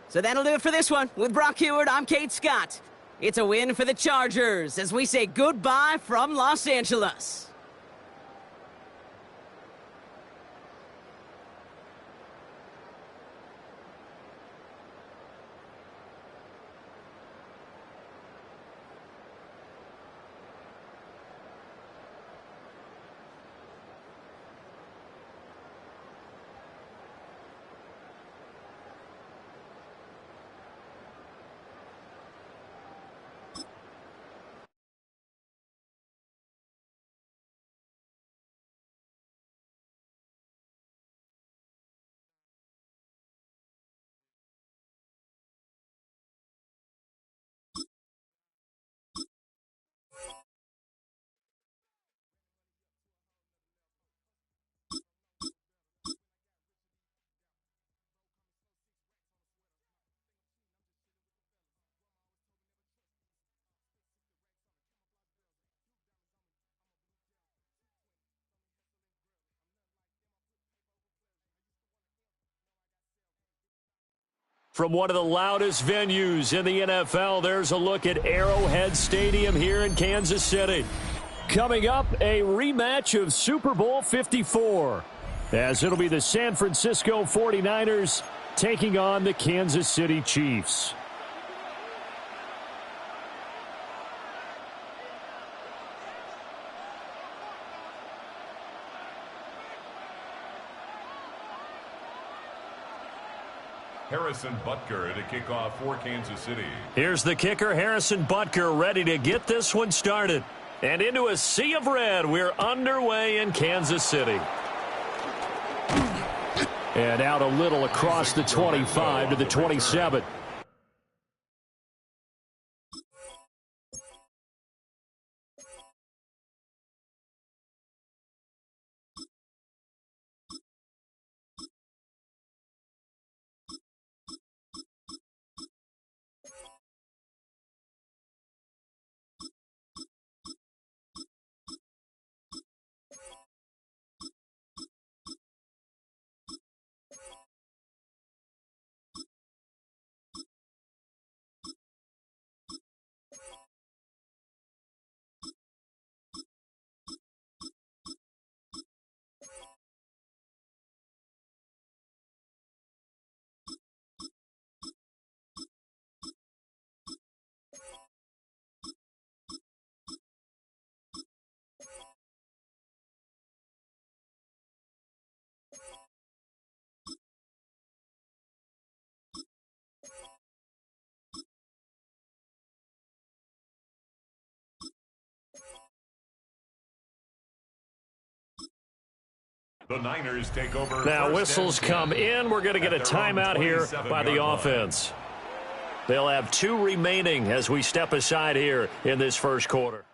So that'll do it for this one. With Brock Heward, I'm Kate Scott. It's a win for the Chargers as we say goodbye from Los Angeles. From one of the loudest venues in the NFL, there's a look at Arrowhead Stadium here in Kansas City. Coming up, a rematch of Super Bowl 54, as it'll be the San Francisco 49ers taking on the Kansas City Chiefs. Harrison Butker to kick off for Kansas City. Here's the kicker, Harrison Butker, ready to get this one started. And into a sea of red, we're underway in Kansas City. And out a little across the 25 to the 27. The Niners take over. Now whistles come in. We're going to get a timeout here by the offense. They'll have 2 remaining as we step aside here in this first quarter.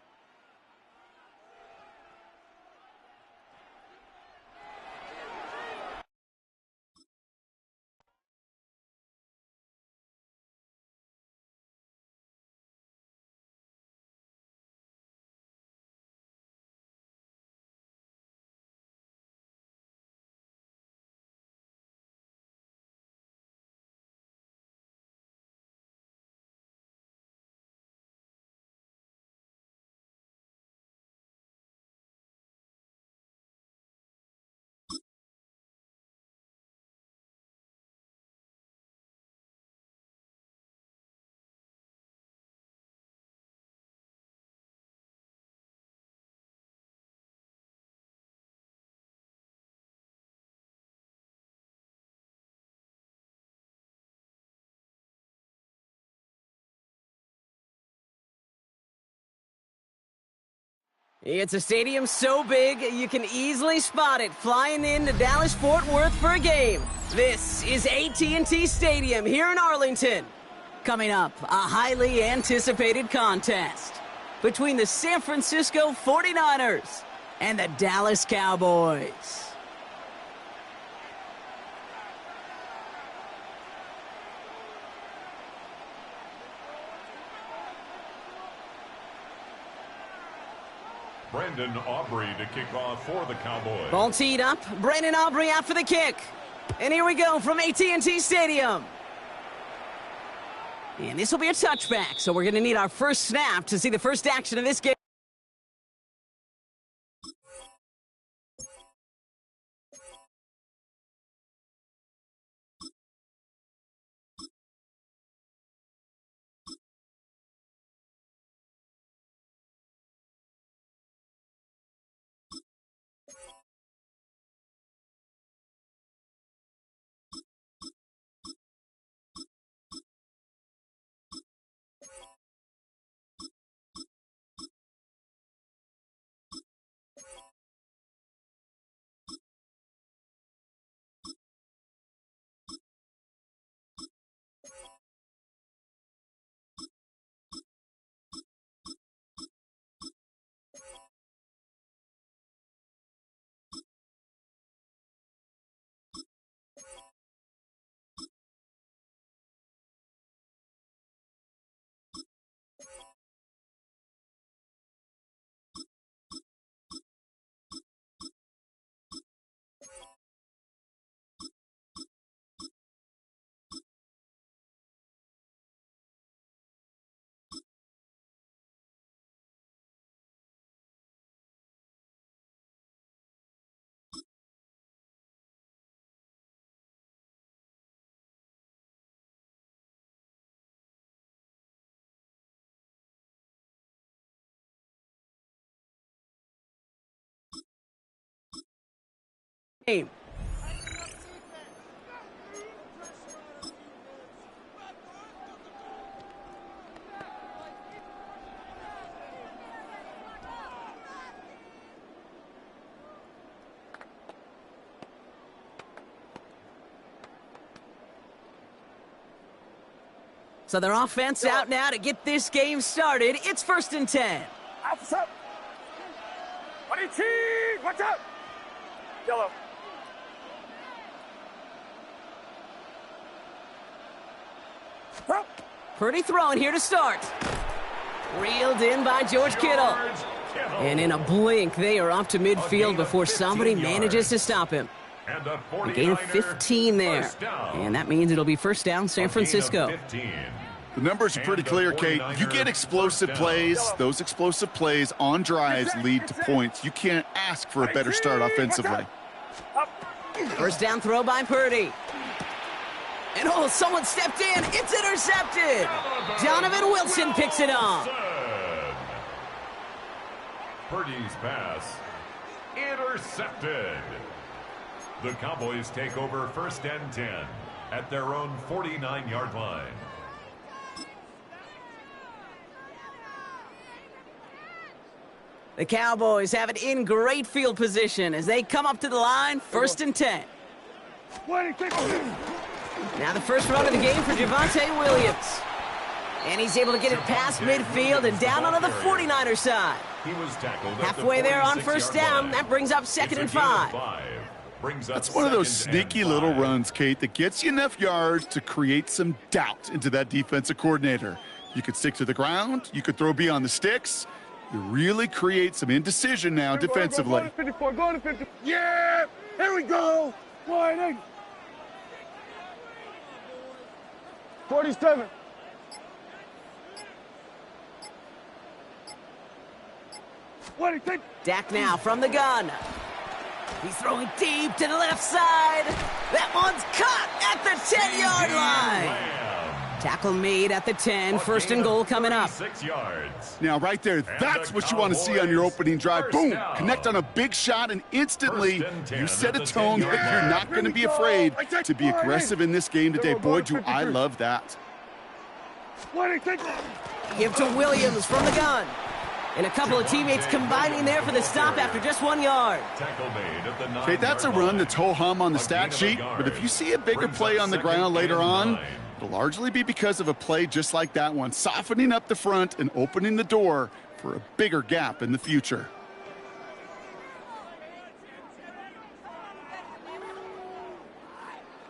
It's a stadium so big, you can easily spot it flying into Dallas-Fort Worth for a game. This is AT&T Stadium here in Arlington. Coming up, a highly anticipated contest between the San Francisco 49ers and the Dallas Cowboys. Brandon Aubrey to kick off for the Cowboys. Ball teed up. Brandon Aubrey out for the kick. And here we go from AT&T Stadium. And this will be a touchback, so we're going to need our first snap to see the first action of this game. Game. So their offense out now to get this game started. It's 1st and 10. What's up? 118! Watch out! Yellow. Purdy throwing here to start. Reeled in by George Kittle. And in a blink, they are up to midfield before somebody manages to stop him. A gain of 15 there. And that means it'll be first down, San Francisco. The numbers are pretty clear, Kate. You get explosive plays. Those explosive plays on drives lead to points. You can't ask for a better start offensively. First down throw by Purdy. And oh, someone stepped in. It's intercepted. Donovan Wilson picks it off. Purdy's pass intercepted. The Cowboys take over 1st and 10 at their own 49-yard line. The Cowboys have it in great field position as they come up to the line, 1st and 10. Now the first run of the game for Javonte Williams. And he's able to get it past midfield and down onto the 49er side. He was tackled halfway there on first down. That brings up 2nd and 5. That's one of those sneaky little runs, Kate, that gets you enough yards to create some doubt into that defensive coordinator. You could stick to the ground. You could throw beyond the sticks. You really create some indecision now defensively. Go to 54, go to 50. Yeah! Here we go! 47. Dak now from the gun. He's throwing deep to the left side. That one's caught at the 10-yard line. Tackle made at the 10. 1st and goal coming up. 6 yards. Now, right there, that's what you want to see on your opening drive. Boom! Connect on a big shot, and instantly you set a tone that you're not going to be afraid to be aggressive in this game today. Boy, do I love that. Give to Williams from the gun. And a couple of teammates combining there for the stop after just 1 yard. Okay, that's a run that's ho-hum on the stat sheet, but if you see a bigger play on the ground later on, it'll largely be because of a play just like that one, softening up the front and opening the door for a bigger gap in the future.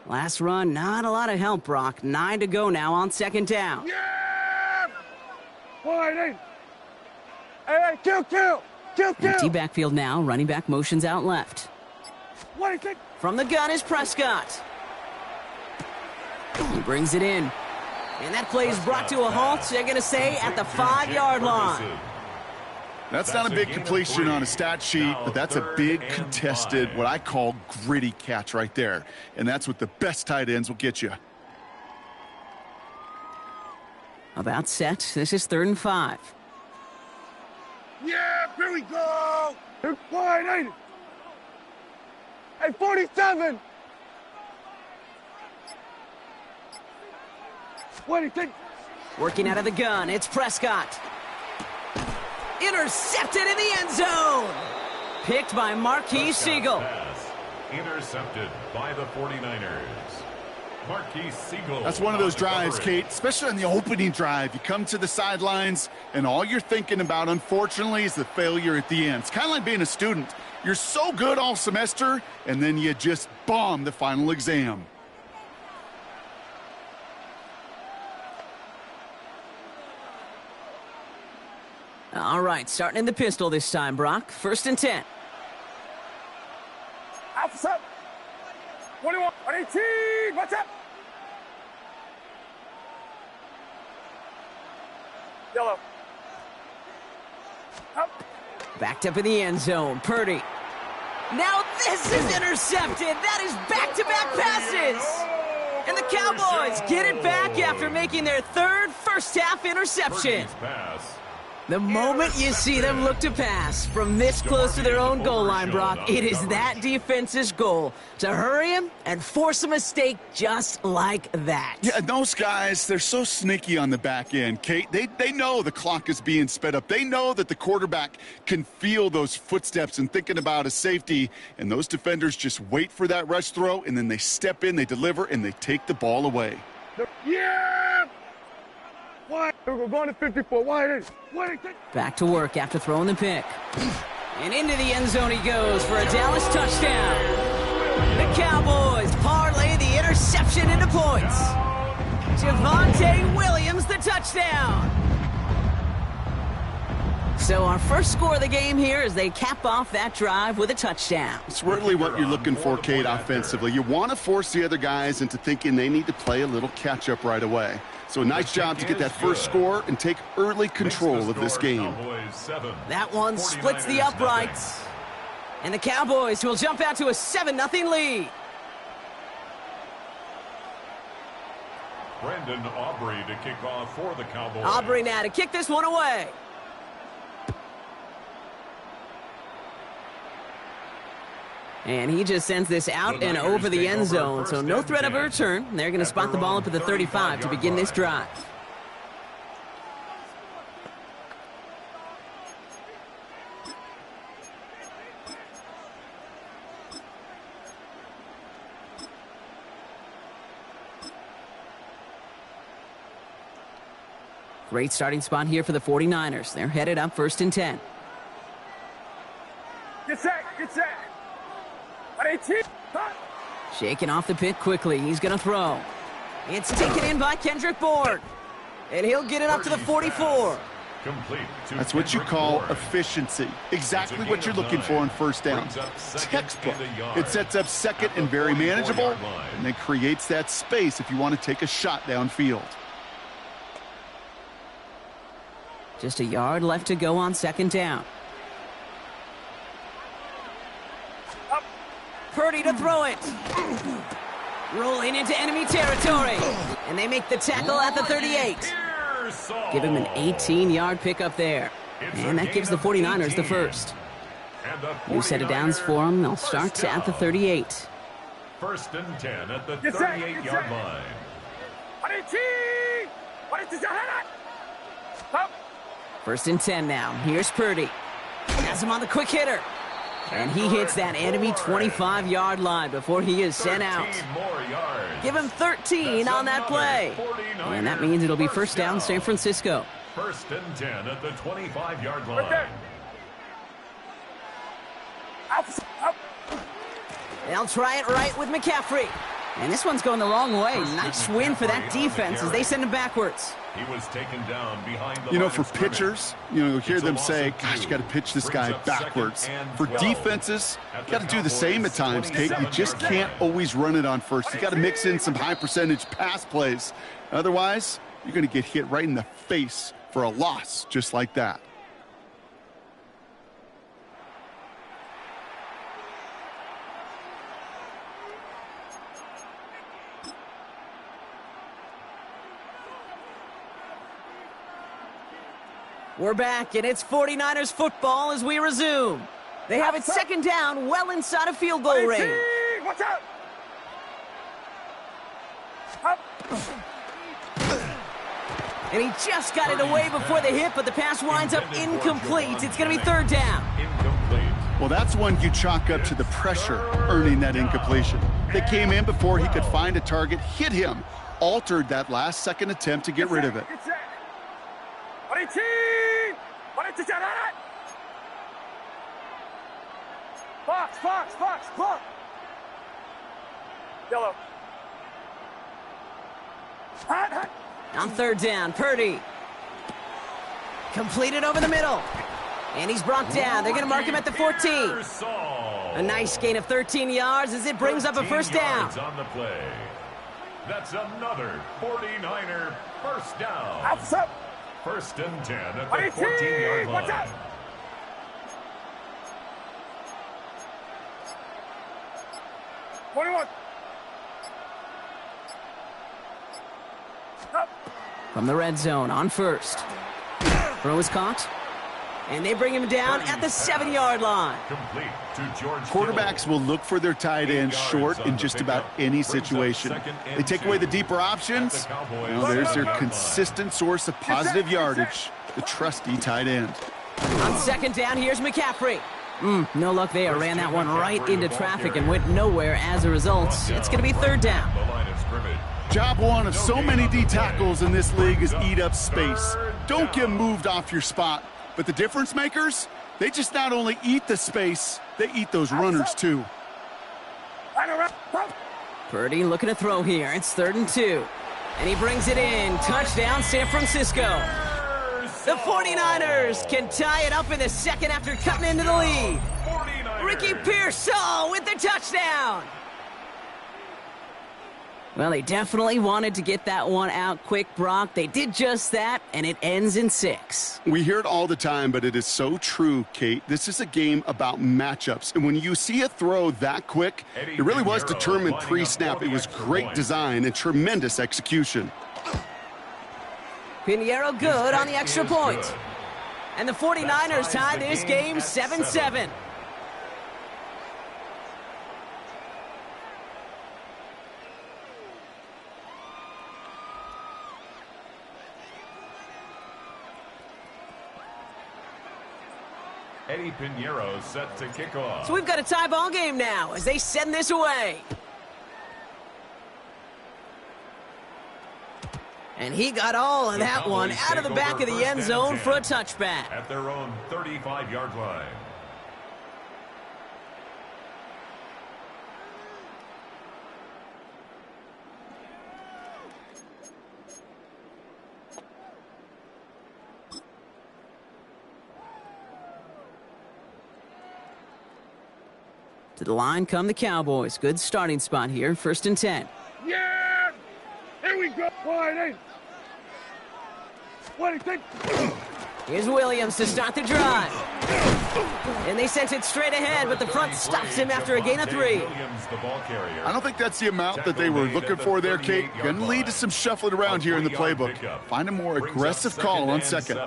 Last run, not a lot of help, Brock. 9 to go now on second down. Yeah! Boy, hey, kill! Empty backfield now, running back motions out left. What do you think? From the gun is Prescott. He brings it in. And that play is brought to a halt, they're going to say, at the 5-yard line. That's not a big completion on a stat sheet, but that's a big contested, what I call gritty catch right there. And that's what the best tight ends will get you. About set. This is 3rd and 5. Yeah, here we go! Wide, hey, 47! What do you think? Working out of the gun, it's Prescott. Intercepted in the end zone. Picked by Marquis Siegel. Intercepted by the 49ers. Marquis Siegel. That's one of those drives, Kate, especially on the opening drive. You come to the sidelines, and all you're thinking about, unfortunately, is the failure at the end. It's kind of like being a student. You're so good all semester, and then you just bomb the final exam. All right, starting in the pistol this time, Brock. 1st and 10. Outside. 21, 18, what's up? Yellow. Up. Backed up in the end zone, Purdy. Now this is intercepted. That is back-to-back passes. And the Cowboys get it back after making their 3rd first-half interception. The moment you see them look to pass from this close to their own goal line, Brock, it is that defense's goal to hurry him and force a mistake just like that. Yeah, those guys, they're so sneaky on the back end, Kate. They know the clock is being sped up. They know that the quarterback can feel those footsteps and thinking about a safety, and those defenders just wait for that rush throw, and then they step in, they deliver, and they take the ball away. Yeah! Why? We're going to 54. Why? Back to work after throwing the pick. And into the end zone he goes for a Dallas touchdown. The Cowboys parlay the interception into points. Javonte Williams, the touchdown. So our first score of the game here as they cap off that drive with a touchdown. It's really what you're looking for, Kate, offensively. You want to force the other guys into thinking they need to play a little catch-up right away. So a nice job to get that first score and take early control of this game. That one splits the uprights. And the Cowboys will jump out to a 7-0 lead. Brandon Aubrey to kick off for the Cowboys. Aubrey now to kick this one away. And he just sends this out and over the end zone, so no threat of a return. They're going to spot the ball up at the 35 to begin this drive. Great starting spot here for the 49ers. They're headed up 1st and 10. Get set. 18. Shaking off the pick quickly. He's going to throw. It's taken in by Kendrick Bourne. And he'll get it up to the 44. That's what you call efficiency. Exactly what you're looking for on first down. Textbook. It sets up second and very manageable, and then creates that space if you want to take a shot downfield. Just a yard left to go on 2nd down. Purdy to throw it. Rolling into enemy territory. And they make the tackle at the 38. Give him an 18-yard pickup there. And that gives the 49ers the first. New set of downs for them. They'll start at the 38. 1st and 10 at the 38-yard line. First and 10 now. Here's Purdy. Has him on the quick hitter. And he hits that enemy 25-yard line before he is sent out. Give him 13 on that play. And that means it'll be first down San Francisco. First and 10 at the 25-yard line. They'll try it right with McCaffrey. And this one's going the wrong way. Nice win for that defense as they send him backwards. He was taken down behind the for pitchers, you hear them say, gosh, you got to pitch this guy backwards. For defenses, you got to do the same at times, Kate. You just can't always run it on first. You got to mix in some high-percentage pass plays. Otherwise, you're going to get hit right in the face for a loss just like that. We're back, and it's 49ers football as we resume. They have it second down, well inside of field goal range. Watch out! And he just got it away before the hit, but the pass winds up incomplete. It's going to be third down. Incomplete. Well, that's one you chalk up to the pressure earning that incompletion. They came in before he could find a target, hit him, altered that last-second attempt to get rid of it. Fox. Yellow. Hot. On third down, Purdy. Completed over the middle. And he's brought down. They're going to mark him at the 14. A nice gain of 13 yards as it brings up a first down. On the play. That's another 49er first down. First and 10 at the 14-yard line. Watch out! 21. From the red zone on first. Throw is caught. And they bring him down at the 7-yard line. Complete to George. Quarterbacks will look for their tight ends short in just about any situation. They take away the deeper options. There's their consistent source of positive yardage, the trusty tight end. On second down, here's McCaffrey. No luck there. Ran that one right into traffic and went nowhere as a result. It's going to be third down. Job one of so many D tackles in this league is eat up space. Don't get moved off your spot. But the difference makers, they just not only eat the space, they eat those runners too. Purdy looking to throw here. It's 3rd and 2. And he brings it in. Touchdown, San Francisco. The 49ers can tie it up in the second after cutting into the lead. Ricky Pearsall with the touchdown. Well, they definitely wanted to get that one out quick, Brock. They did just that, and it ends in 6. We hear it all the time, but it is so true, Kate. This is a game about matchups. And when you see a throw that quick, it really was determined pre-snap. It was great design and tremendous execution. Pinheiro good on the extra point. And the 49ers tie this game 7-7. Eddie Pinheiro set to kick off. So we've got a tie ball game now as they send this away. And he got all of that one out of the back of the end zone for a touchback. At their own 35-yard line. To the line come the Cowboys. Good starting spot here. 1st and 10. Yeah! Here we go! Here's Williams to start the drive. And they sent it straight ahead, but the front stops him after a gain of 3. I don't think that's the amount that they were looking for there, Kate. Going to lead to some shuffling around here in the playbook. Find a more aggressive call on second.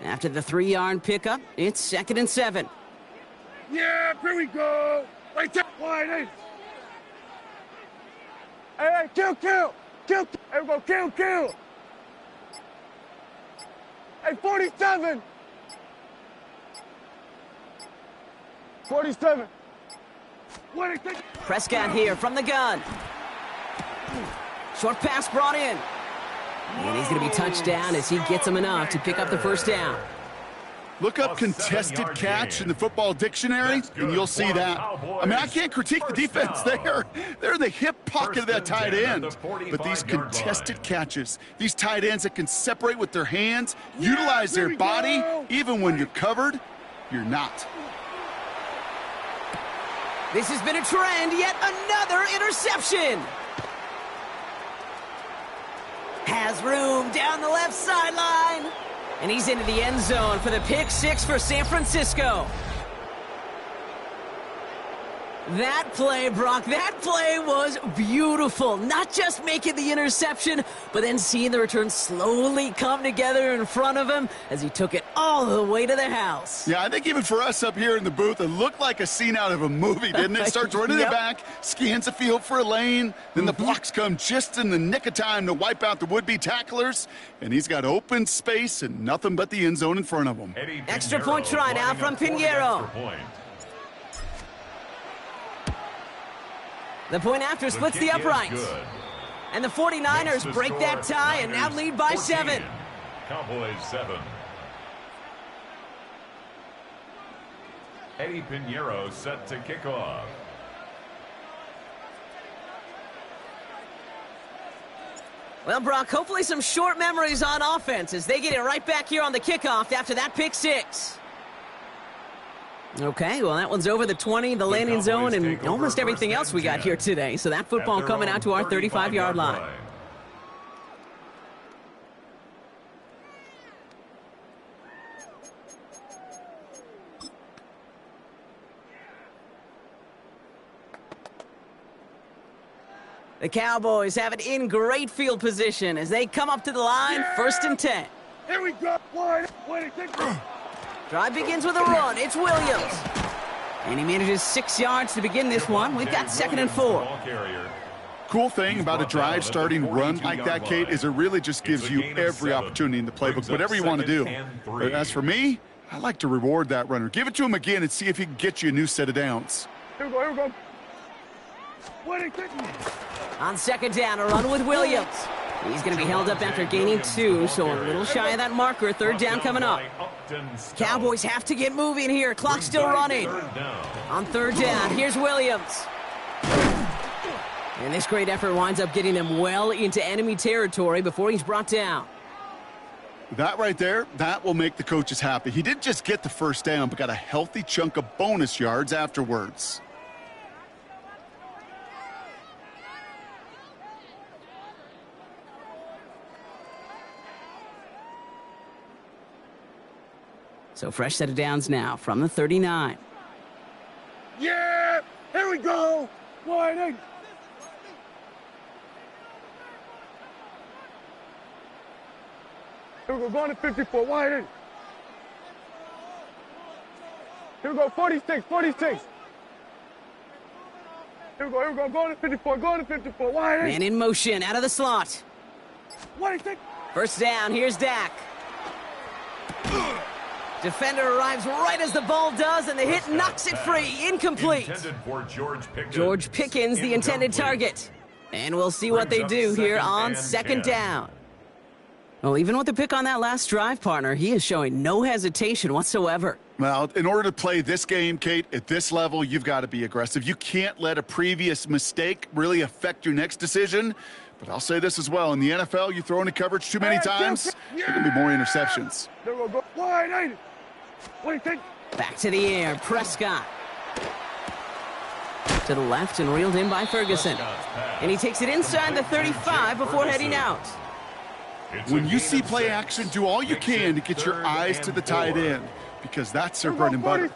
After the 3-yard pickup, it's 2nd and 7. Yeah, here we go. Right there, wide in. Hey, kill. kill. Here we go, kill, kill. Hey, 47. 47. Prescott here from the gun. Short pass brought in. And he's going to be touched down as he gets him enough to pick up the first down. Look up contested catch in the football dictionary, and you'll see that. I mean, I can't critique the defense there. They're in the hip pocket of that tight end. But these contested catches, these tight ends that can separate with their hands, utilize their body, even when you're covered, you're not. This has been a trend, yet another interception. Has room down the left sideline. And he's into the end zone for the pick six for San Francisco. That play, Brock, that play was beautiful. Not just making the interception, but then seeing the return slowly come together in front of him as he took it all the way to the house. Yeah, I think even for us up here in the booth, it looked like a scene out of a movie, didn't it? Starts running it back, scans the field for a lane, then the blocks come just in the nick of time to wipe out the would-be tacklers, and he's got open space and nothing but the end zone in front of him. Extra point try now from Pinheiro. The point after splits the uprights. And the 49ers break that tie and now lead by 7. Cowboys 7. Eddie Pinheiro set to kick off. Well, Brock, hopefully some short memories on offense as they get it right back here on the kickoff after that pick six. Okay, well, that one's over the 20, the landing zone, and almost everything else we got here today. So that football coming out to our 35-yard line. The Cowboys have it in great field position as they come up to the line, 1st and 10. Here we go. Drive begins with a run. It's Williams. And he manages 6 yards to begin this one. We've got 2nd and 4. Cool thing about a drive starting run like that, Kate, is it really just gives you every opportunity in the playbook, whatever you want to do. But as for me, I like to reward that runner. Give it to him again and see if he can get you a new set of downs. Here we go, here we go. On 2nd down, a run with Williams. He's going to be held up after gaining 2, so a little shy of that marker. 3rd down coming up. Cowboys have to get moving here. Clock still running. On 3rd down, here's Williams. And this great effort winds up getting them well into enemy territory before he's brought down. That right there, that will make the coaches happy. He didn't just get the 1st down, but got a healthy chunk of bonus yards afterwards. So fresh set of downs now from the 39. Yeah! Here we go! Wide in. Here we go, going to 54, wide in. Here we go, 46, 46. Here we go, going to 54, wide in. Man in motion, out of the slot. 46. 1st down, here's Dak. Defender arrives right as the ball does, and the hit knocks it free. Incomplete. For George Pickens, the intended target. And we'll see what they do here on 2nd down. Well, even with the pick on that last drive, partner, he is showing no hesitation whatsoever. Well, in order to play this game, Kate, at this level, you've got to be aggressive. You can't let a previous mistake really affect your next decision. But I'll say this as well. In the NFL, you throw into coverage too many times, there can be more interceptions. There we go. Wide eight. What do you think? Back to the air. Prescott. To the left and reeled in by Ferguson. And he takes it inside the 35 before heading out. When you see play action, do all you can to get your eyes to the tight end, because that's their bread and butter.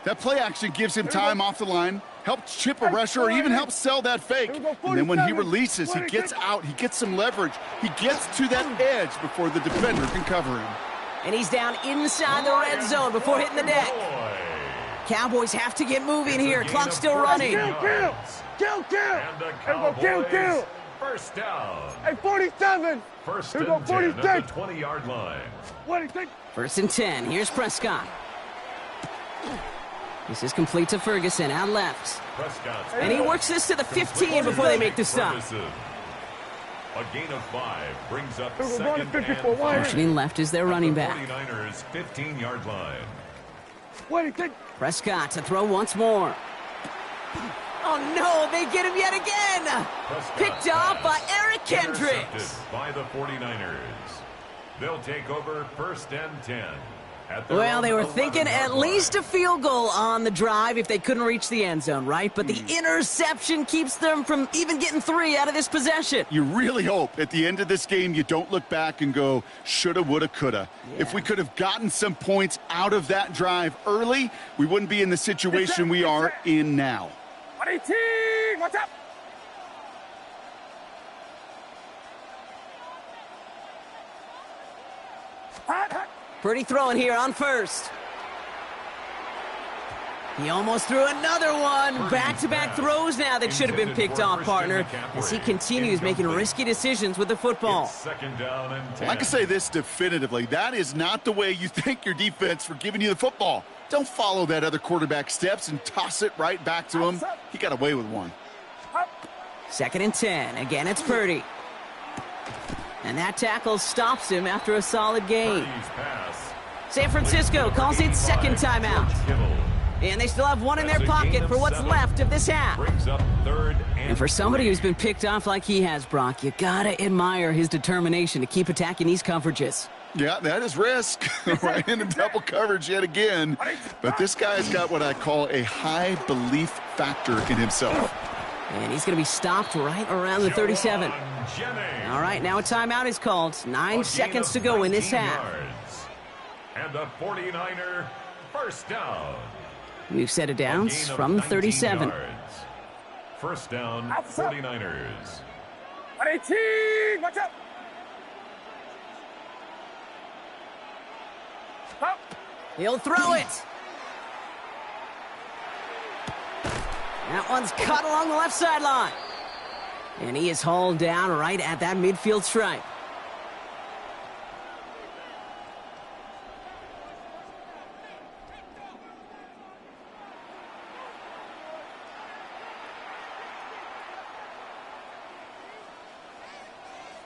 That play action gives him time off the line, helps chip a rusher, or even helps sell that fake. And then when he releases, he gets out, he gets some leverage. He gets to that edge before the defender can cover him. And he's down inside the red zone before hitting the deck. Cowboys have to get moving here. Clock still running. Kill! First down. Hey, 47. First Here and we go, 10 46. at the 20-yard line. What do you think? First and 10. Here's Prescott. This is complete to Ferguson, out left. Prescott. And he works this to the 15 before they make the stop. Ferguson. A gain of 5 brings up We're going second to 54 and wide. Motioning left is their running back. 49ers 15-yard line. What do you think? Prescott to throw once more. Oh no, they get him yet again! Prescott Picked off by pass. Eric Kendricks. Intercepted by the 49ers. They'll take over first and 10. At their Well, own they were 11-yard thinking at line. least a field goal on the drive if they couldn't reach the end zone, right? But the interception keeps them from even getting 3 out of this possession. You really hope at the end of this game you don't look back and go, shoulda, woulda, coulda. If we could have gotten some points out of that drive early, we wouldn't be in the situation we are in now. 118. What's up? Hot, hot. Purdy throwing here on first. He almost threw another one. Back-to-back throws now that should have been picked off, partner, as he continues making risky decisions with the football. It's second down and 10. I can say this definitively. That is not the way you thank your defense for giving you the football. Don't follow that other quarterback steps and toss it right back to him. He got away with one. Second and 10. Again, it's Purdy. And that tackle stops him after a solid gain. Purdy's pass. San Francisco calls it second timeout. And they still have one in their pocket for what's left of this half. Brings up third And for somebody who's been picked off like he has, Brock, you gotta admire his determination to keep attacking these coverages. Yeah, that is risk. Right into double coverage yet again. But this guy's got what I call a high belief factor in himself. And he's going to be stopped right around the 37. All right, now a timeout is called. 9 seconds to go in this half. Yards. And the 49er first down. We've set it down Gain of from 19 37. yards. First down, 49ers. 118. What's up? Up. He'll throw it. That one's cut along the left sideline. And he is hauled down right at that midfield stripe.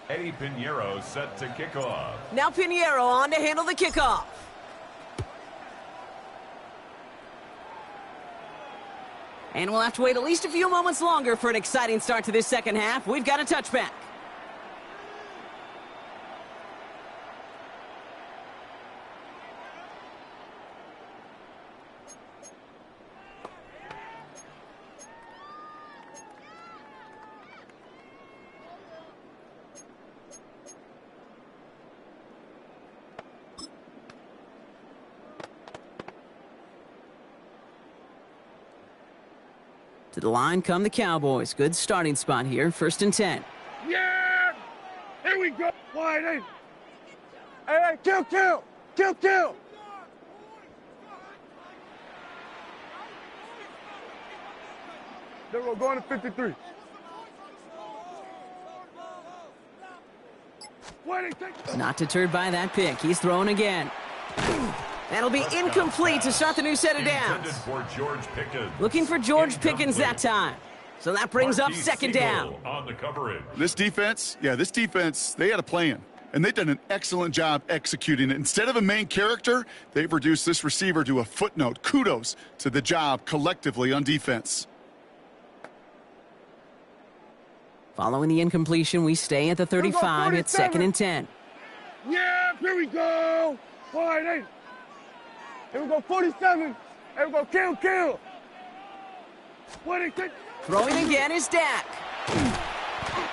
Eddie Pinheiro set to kick off. Now Pinheiro on to handle the kickoff. And we'll have to wait at least a few moments longer for an exciting start to this second half. We've got a touchback. To the line come the Cowboys. Good starting spot here. First and 10. Yeah! Here we go. Wide in. Hey, kill, kill. Kill, kill. Then we're going to 53. What do you think? Not deterred by that pick. He's throwing again. That'll be incomplete to start the new set of downs. Intended for George Pickens. Looking for George Pickens that time. So that brings up Marquise second Siegel down. on the coverage. This defense, they had a plan. And they've done an excellent job executing it. Instead of a main character, they've reduced this receiver to a footnote. Kudos to the job collectively on defense. Following the incompletion, we stay at the 35. It's second and 10. Yeah, here we go. Wide in. Here we go, 47. Here we go, kill, kill. What do you think? Throwing again is Dak.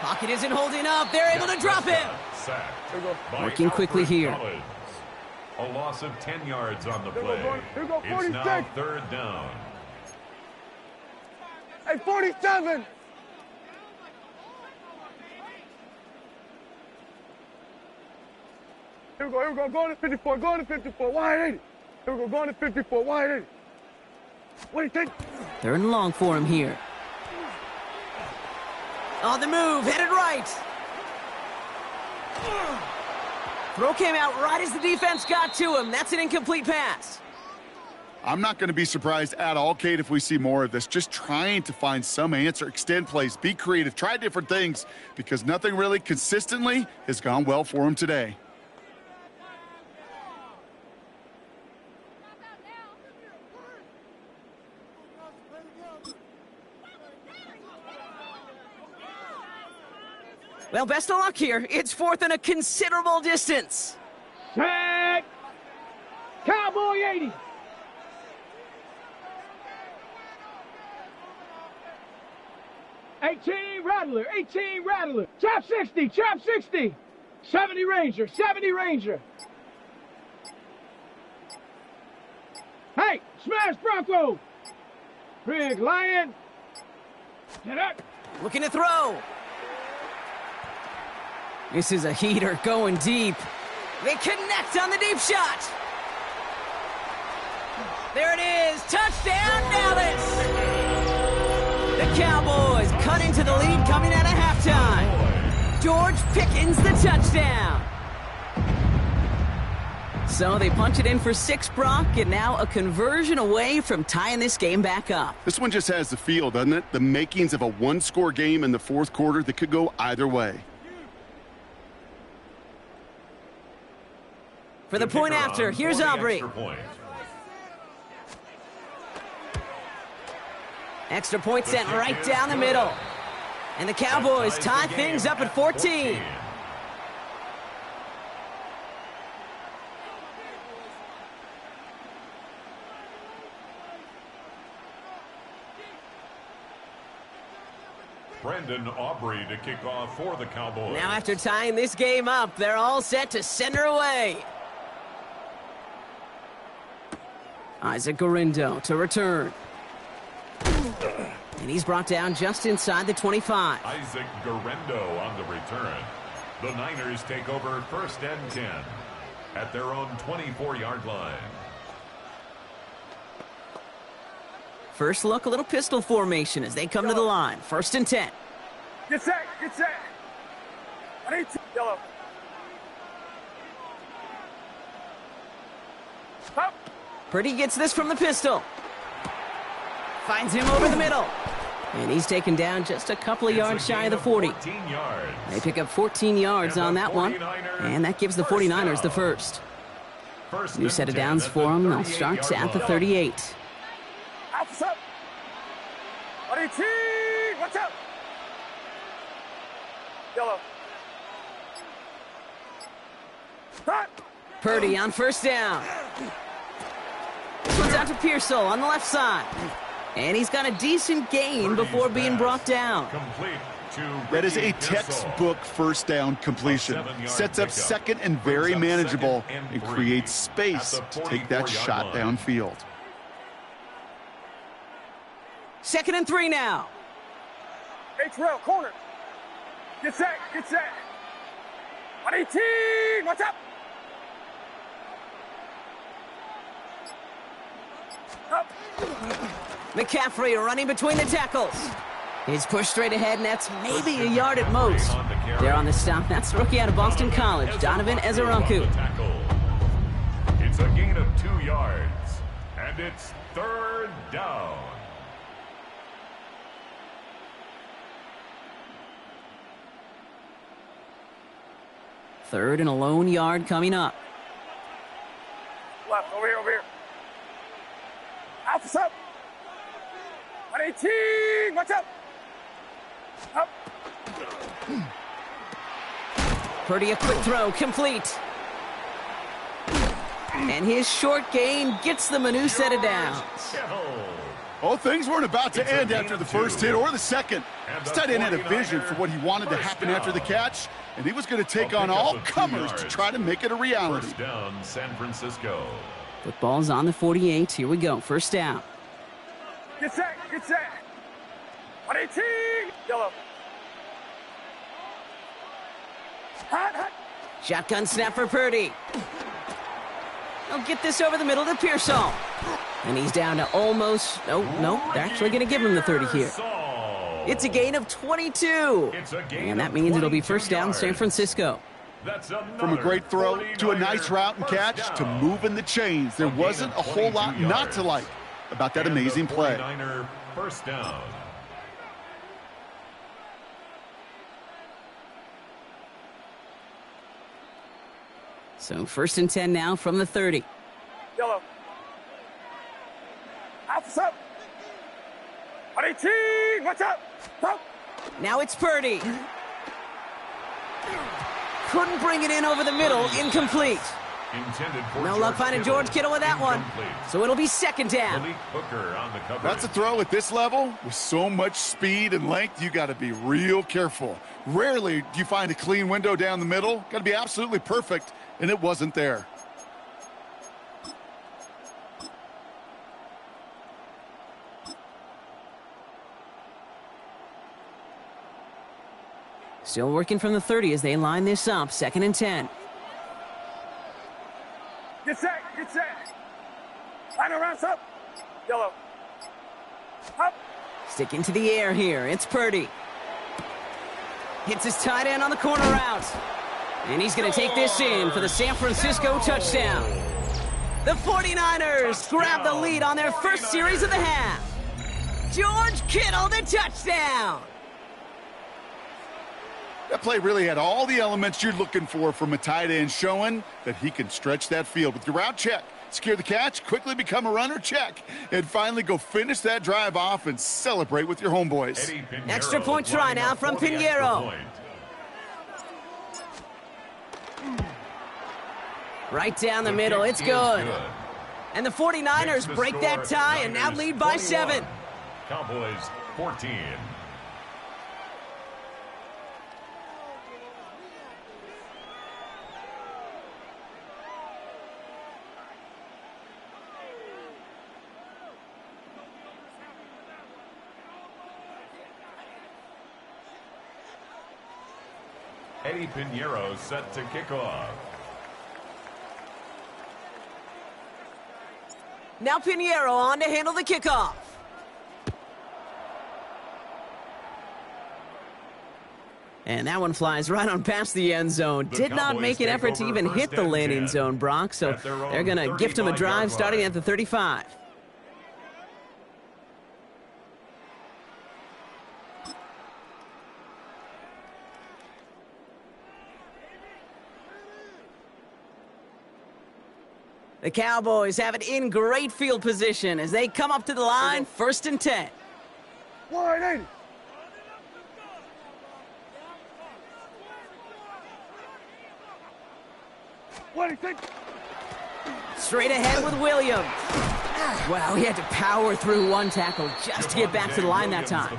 Pocket isn't holding up. They're able to drop him. Sacked by Working quickly Alfred here. Collins. A loss of 10 yards on the Here we play. go, here we go, It's now 46. third down. Hey, 47. Here we go, going to 54, going to 54, wide 80. Here we go, going to 54, wide 80. What do you think? Third and long for him here. On the move, headed right. Throw came out right as the defense got to him. That's an incomplete pass. I'm not going to be surprised at all, Kate, if we see more of this. Just trying to find some answer, extend plays, be creative, try different things, because nothing really consistently has gone well for him today. Well, best of luck here. It's fourth and a considerable distance. Tag! Cowboy 80! Rattler, 18 Rattler, trap 60, 70 Ranger, 70 Ranger. Hey, smash Bronco! Big Lion, get up. Looking to throw. This is a heater going deep. They connect on the deep shot. There it is. Touchdown, Dallas. The Cowboys cut into the lead coming out of halftime. George Pickens the touchdown. So they punch it in for 6, Brock, and now a conversion away from tying this game back up. This one just has the feel, doesn't it? The makings of a one-score game in the fourth quarter that could go either way. For the point after, here's Aubrey. Extra point sent right down the middle. And the Cowboys tie things up at 14. Brendan Aubrey to kick off for the Cowboys. Now after tying this game up, they're all set to send her away. Isaac Gorindo to return. And he's brought down just inside the 25. Isaac Gorindo on the return. The Niners take over 1st and 10 at their own 24-yard line. First look, a little pistol formation as they come to the line. 1st and 10. Get set, get set. I need to. Yellow. Up. Purdy gets this from the pistol. Finds him over the middle. And he's taken down just a couple of yards shy of the 40. They pick up 14 yards on that one. And that gives the 49ers the first. New set of downs for them. They'll start at the 38. What's up? What's up? Yellow. Cut. Purdy on 1st down. This one's out to Pearsall on the left side. And he's got a decent gain before being brought down. That is a textbook 1st down completion. Sets up 2nd and very manageable and creates space to take that shot downfield. 2nd and 3 now. H-Rail, corner. Get set, get set. 118, what's up? Up. McCaffrey running between the tackles. He's pushed straight ahead, and that's maybe a yard at most. There on the stop, that's the rookie out of Boston College, Donovan Ezeronku. It's a gain of 2 yards, and it's 3rd down. Third and a lone yard coming up. Left, over here. Alpha's up. 118, what's up? Up. Purdy, a quick throw, complete. And his short gain gets them a new set of downs. Oh, things weren't about to end after the first hit or the second. This tight end had a vision for what he wanted to happen after the catch, and he was going to take on all comers to try to make it a reality. 1st down, San Francisco. Football's on the 48. Here we go. 1st down. Get set, get set. 118, yellow. Hot. Shotgun snap for Purdy. He'll get this over the middle to Pearsall. And he's down to almost, no, they're actually going to give him the 30 here. It's a gain of 22. And that means it'll be first down San Francisco. From a great throw to a nice route and catch to moving the chains, there wasn't a whole lot not to like about that amazing play. First down. So first and 10 now from the 30. Yellow. Up. 18. Watch out. Stop. Now it's Purdy. Couldn't bring it in over the middle. Incomplete. No luck finding George Kittle with that one. So it'll be second down. That's a throw at this level. With so much speed and length, you got to be real careful. Rarely do you find a clean window down the middle. Got to be absolutely perfect, and it wasn't there. Still working from the 30 as they line this up. Second and 10. Get set. Line around, up. Yellow. Up. Sticking to the air here. It's Purdy. Hits his tight end on the corner route. And he's going to take this in for the San Francisco touchdown. The 49ers grab the lead on their first series of the half. George Kittle, the touchdown. That play really had all the elements you're looking for from a tight end, showing that he can stretch that field with your route check, secure the catch, quickly become a runner check, and finally go finish that drive off and celebrate with your homeboys. Extra point try now from Pinheiro. Right down the middle, it's good. And the 49ers break that tie and now lead by 7. Cowboys 14. Eddie Pinheiro set to kick off. Now Pinheiro on to handle the kickoff. And that one flies right on past the end zone. Did not make an effort to even hit the landing zone, Brock, so they're going to gift him a drive starting at the 35. The Cowboys have it in great field position as they come up to the line, first and 10. 180. Straight ahead with Williams. Wow, he had to power through one tackle just to get back to the line that time.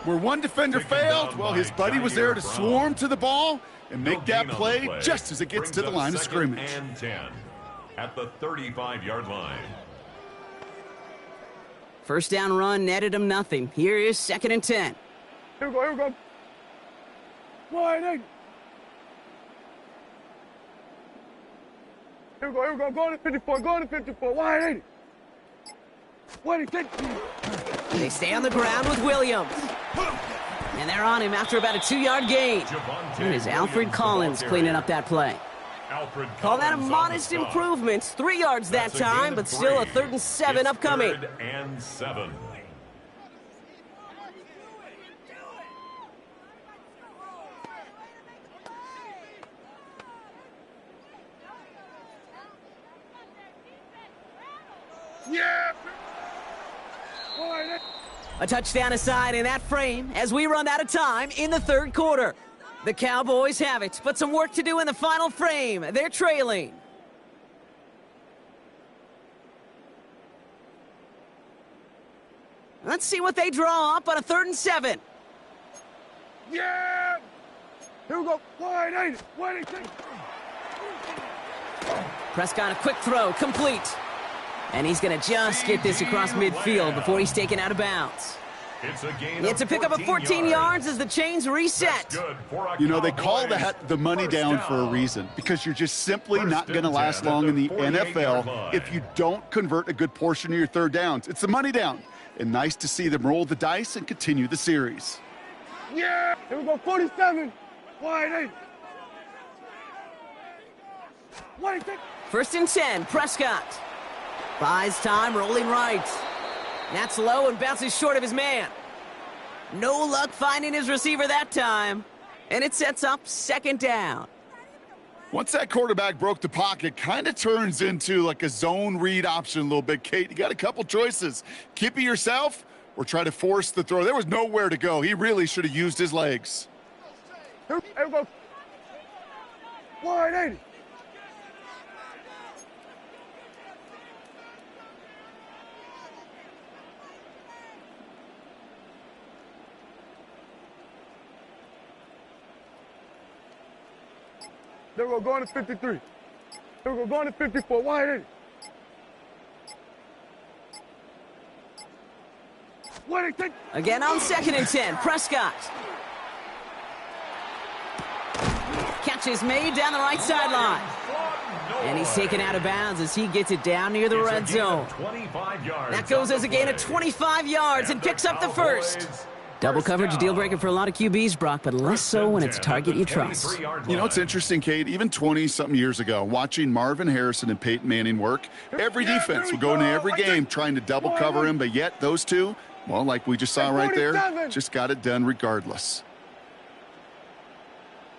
Where one defender failed, well, his buddy was there to swarm to the ball and make that play just as it gets to the line of scrimmage. And 10 at the 35-yard line. First down run netted him nothing. Here is second and 10. Here we go. 180. Here we go. Go to 54. 180. 180. They stay on the ground with Williams. And they're on him after about a 2-yard gain. It is Alfred Collins cleaning up that play. Call that a modest improvement. 3 yards that time, but still a 3rd and 7 upcoming. 3rd and 7. Yeah. A touchdown aside in that frame as we run out of time in the 3rd quarter. The Cowboys have it, but some work to do in the final frame. They're trailing. Let's see what they draw up on a 3rd and 7. Yeah! Here we go. 180. 180. Prescott, a quick throw, complete. And he's going to just get this across midfield before he's taken out of bounds. It's a pickup of 14 yards as the chains reset. You know, they call that the money down for a reason, because you're just simply not going to last long in the NFL if you don't convert a good portion of your 3rd downs. It's the money down. and nice to see them roll the dice and continue the series. Yeah! Here we go, 47, wide 8. Wait, 1st and 10, Prescott. Buys time, rolling right. That's low and bounces short of his man. No luck finding his receiver that time. And it sets up 2nd down. Once that quarterback broke the pocket, kind of turns into like a zone read option a little bit, Kate. You got a couple choices. Keep it yourself or try to force the throw. There was nowhere to go. He really should have used his legs. here we go, wide 80. Then we're going to 53. Then we're going to 54, wide 80. Wait, take. Again on 2nd and 10, Prescott. Catch is made down the right sideline. And he's taken out of bounds as he gets it down near the red zone. That goes as a gain of 25 yards and picks up the 1st. Double coverage, a deal breaker for a lot of QBs, Brock, but less so when it's a target you trust. You know, it's interesting, Kate, even 20-something years ago, watching Marvin Harrison and Peyton Manning work, every defense would go into every game trying to double cover him, but yet those two, well, like we just saw right there, just got it done regardless.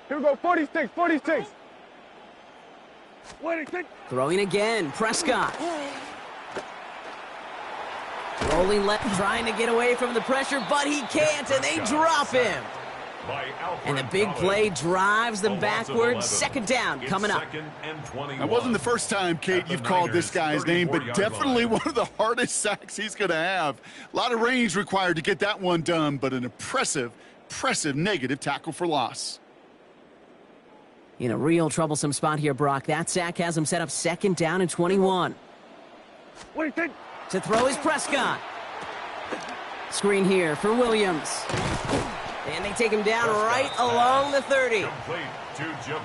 Here we go, 46, 46. Wait, take. Throwing again, Prescott. Rolling left, trying to get away from the pressure, but he can't, and they drop him. And the big play drives them backwards. 2nd down coming up. That wasn't the first time, Kate, you've called this guy's name, but definitely one of the hardest sacks he's going to have. A lot of range required to get that one done, but an impressive negative tackle for loss. In a real troublesome spot here, Brock. That sack has him set up 2nd down and 21. Wait, take. To throw is Prescott. Screen here for Williams. And they take him down right along the 30.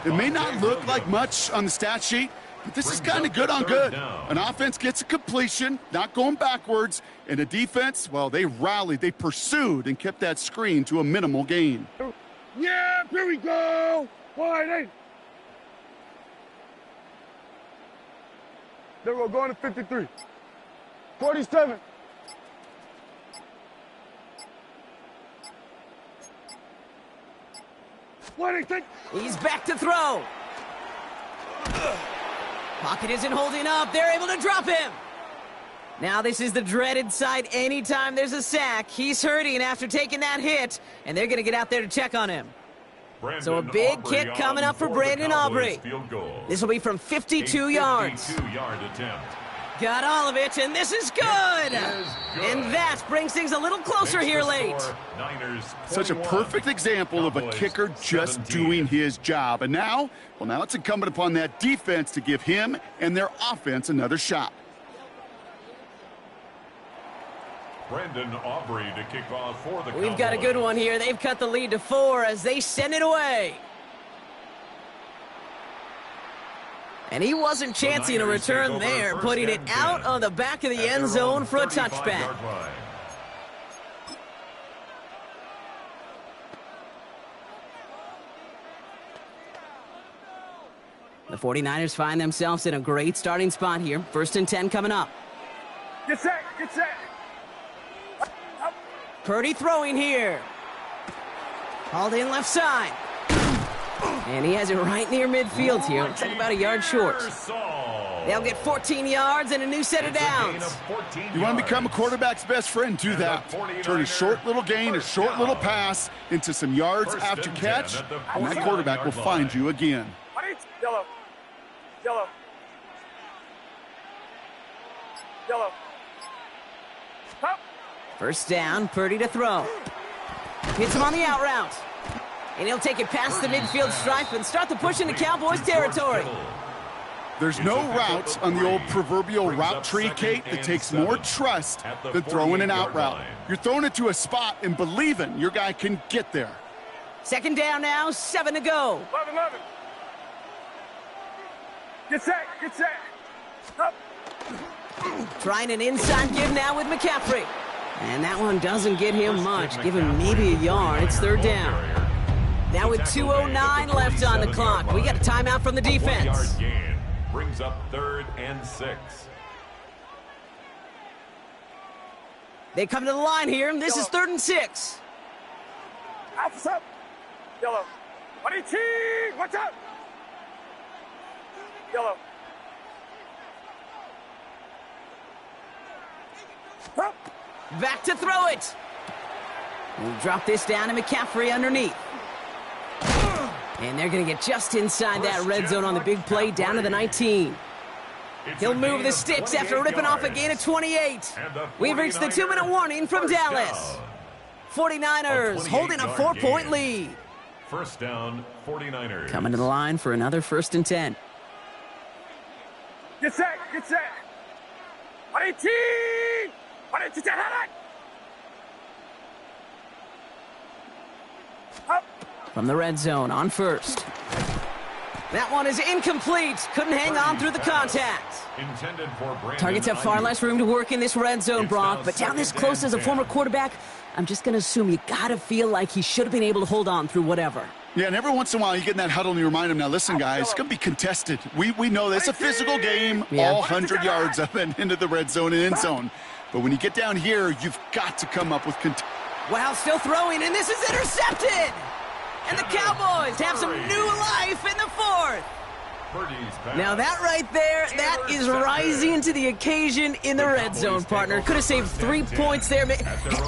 It may not look like much on the stat sheet, but this is kind of good on good. An offense gets a completion, not going backwards, and a defense, well, they rallied, they pursued, and kept that screen to a minimal gain. Yeah, here we go. Wide 8. Then we're going to 53. 47. Wait, take. He's back to throw. Pocket isn't holding up. They're able to drop him. Now this is the dreaded sight anytime there's a sack. He's hurting after taking that hit, and they're going to get out there to check on him. So a big kick coming up for Brandon Aubrey. This will be from 52 yards. 52-yard attempt. Got all of it, and this is good. And that brings things a little closer here late. Such a perfect example of a kicker just doing his job. And now, well, now it's incumbent upon that defense to give him and their offense another shot. Brandon Aubrey to kick off for the We've got a good one here. They've cut the lead to 4 as they send it away. And he wasn't chancing a return there, putting it out on the back of the end zone for a touchback. The 49ers find themselves in a great starting spot here. 1st and 10 coming up. Get set, get set. Purdy throwing here. Hauled in left side. And he has it right near midfield here. Looks like about a yard short. They'll get 14 yards and a new set of downs. You want to become a quarterback's best friend, do that. Turn a short little gain, a short little pass into some yards after catch, and that quarterback will find you again. Yellow. Yellow. Yellow. Up. 1st down, Purdy to throw. Hits him on the out route. And he'll take it past the midfield stripe and start the push into Cowboys territory. There's no route on the old proverbial route tree, Kate, that takes more trust than throwing an out route. You're throwing it to a spot and believing your guy can get there. 2nd down now, 7 to go. 11. Get set, get set. Up. Trying an inside give now with McCaffrey. And that one doesn't get him much. Give him maybe a yard. It's third down. Now with 2:09 left on the clock, we got a timeout from the defense. 1-yard gain brings up 3rd and 6. They come to the line here, and this is 3rd and 6. What's up? Yellow. 22. Watch out. Yellow. Up. Back to throw it. We'll drop this down to McCaffrey underneath. And they're going to get just inside that red zone on the big play down to the 19. He'll move the sticks after ripping off a gain of 28. We've reached the 2-minute warning from Dallas. 49ers holding a 4-point lead. First down, 49ers. Coming to the line for another 1st and 10. Get set. Get set. 18. 22. Up. From the red zone on 1st. That one is incomplete. Couldn't hang on through the contact. Intended for Brandon Targets have far less room to work in this red zone, Brock, but down this close as a former quarterback, I'm just going to assume you got to feel like he should have been able to hold on through whatever. Yeah, and every once in a while you get in that huddle and you remind him, now listen, guys, it's going to be contested. We know this. It's a physical game, all 100 yards up and into the red zone and end zone. But when you get down here, you've got to come up with Wow, still throwing, and this is intercepted! And the Cowboys have some new life in the 4th. Now that right there, that is rising to the occasion in the red zone, partner. Could have saved 3 points there,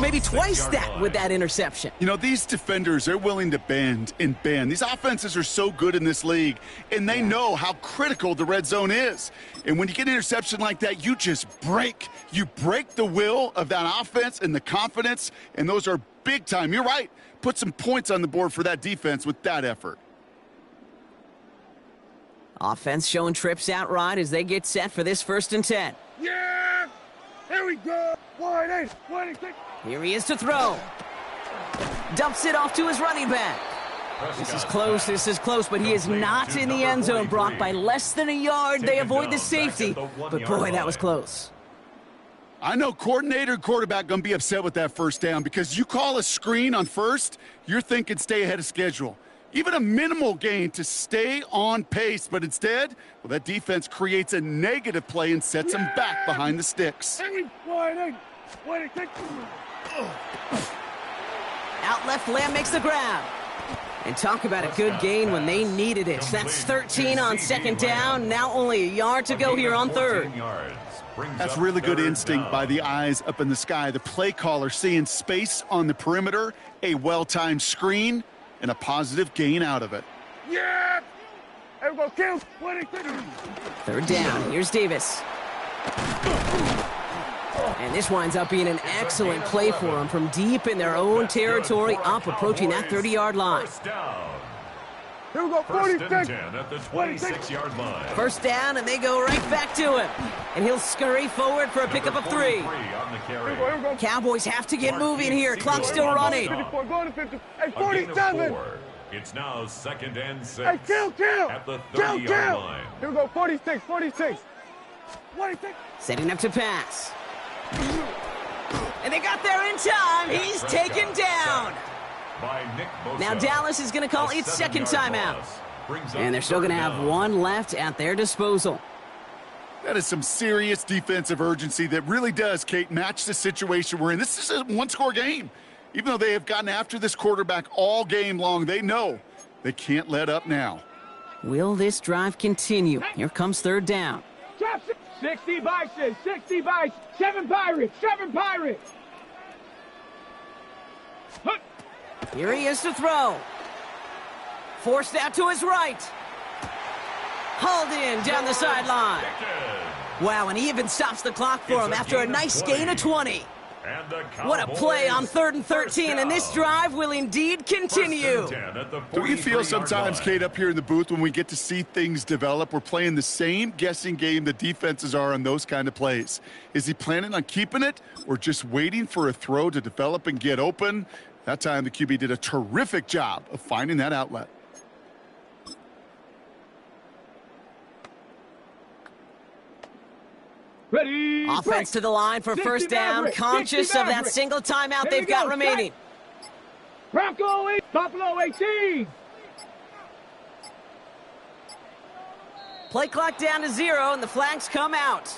maybe twice that with that interception. You know, these defenders, they're willing to bend and bend. These offenses are so good in this league, and they know how critical the red zone is. And when you get an interception like that, you just break. You break the will of that offense and the confidence, and those are big time. You're right. Put some points on the board for that defense with that effort. Offense showing trips out right as they get set for this 1st and 10. Yeah! Here we go! 1-8, 1-6. Here he is to throw. Dumps it off to his running back. This is close, but he is not in the end zone, Brock. By less than a yard, they avoid the safety. But boy, that was close. I know coordinator and quarterback going to be upset with that 1st down because you call a screen on 1st, you're thinking stay ahead of schedule. Even a minimal gain to stay on pace, but instead, well, that defense creates a negative play and sets them back behind the sticks. Out left, Lamb makes the grab. And talk about a good gain when they needed it. That's 13 on 2nd down. Now only a yard to go here on 3rd. That's really good instinct by the eyes up in the sky. The play caller seeing space on the perimeter, a well-timed screen, and a positive gain out of it. Yeah! Here we go, kill. 3rd down. Here's Davis. And this winds up being an excellent play for them from deep in their own territory, up approaching that 30-yard line. Here we go, 46. At the 26-yard line. 1st down, and they go right back to him. And he'll scurry forward for a pickup of 3. Here we go. Cowboys have to get moving here. Clock's still running. 54, going to 50. Hey, 47. It's now 2nd and 6. Hey, kill. At the 30-yard line. Here we go, 46. 46. Setting up to pass. And they got there in time. He's taken down. Now Dallas is going to call its 2nd timeout. And they're still going to have one left at their disposal. That is some serious defensive urgency that really does, Kate, match the situation we're in. This is a one-score game. Even though they have gotten after this quarterback all game long, they know they can't let up now. Will this drive continue? Here comes 3rd down. 60 Bison, 60 Bison, 7 Pirates, 7 Pirates. Here he is to throw. Forced out to his right. Hauled in down the sideline. Wow, and he even stops the clock for him after a nice gain of 20. What a play on 3rd and 13, and this drive will indeed continue. Do you feel sometimes, Kate, up here in the booth when we get to see things develop, we're playing the same guessing game the defenses are on those kind of plays? Is he planning on keeping it or just waiting for a throw to develop and get open? That time the QB did a terrific job of finding that outlet. Ready. Offense break. to the line for 60 first down, Maverick, conscious 60 of that Maverick. single timeout Here they've we got go, remaining. Bronco 8, Buffalo 18. Play clock down to 0, and the flags come out.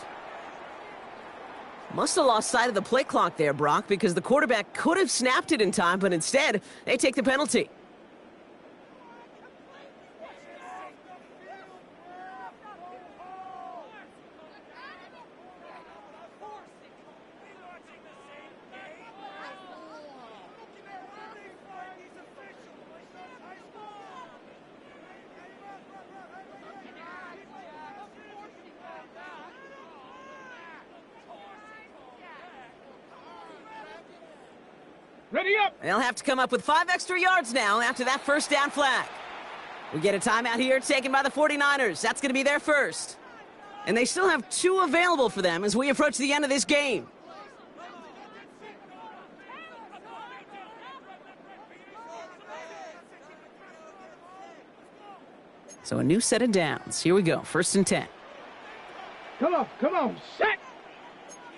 Must have lost sight of the play clock there, Brock, because the quarterback could have snapped it in time, but instead, they take the penalty. Ready up. They'll have to come up with 5 extra yards now after that first down flag. We get a timeout here taken by the 49ers. That's going to be their first. And they still have 2 available for them as we approach the end of this game. So a new set of downs. Here we go, 1st and 10. Come on, set.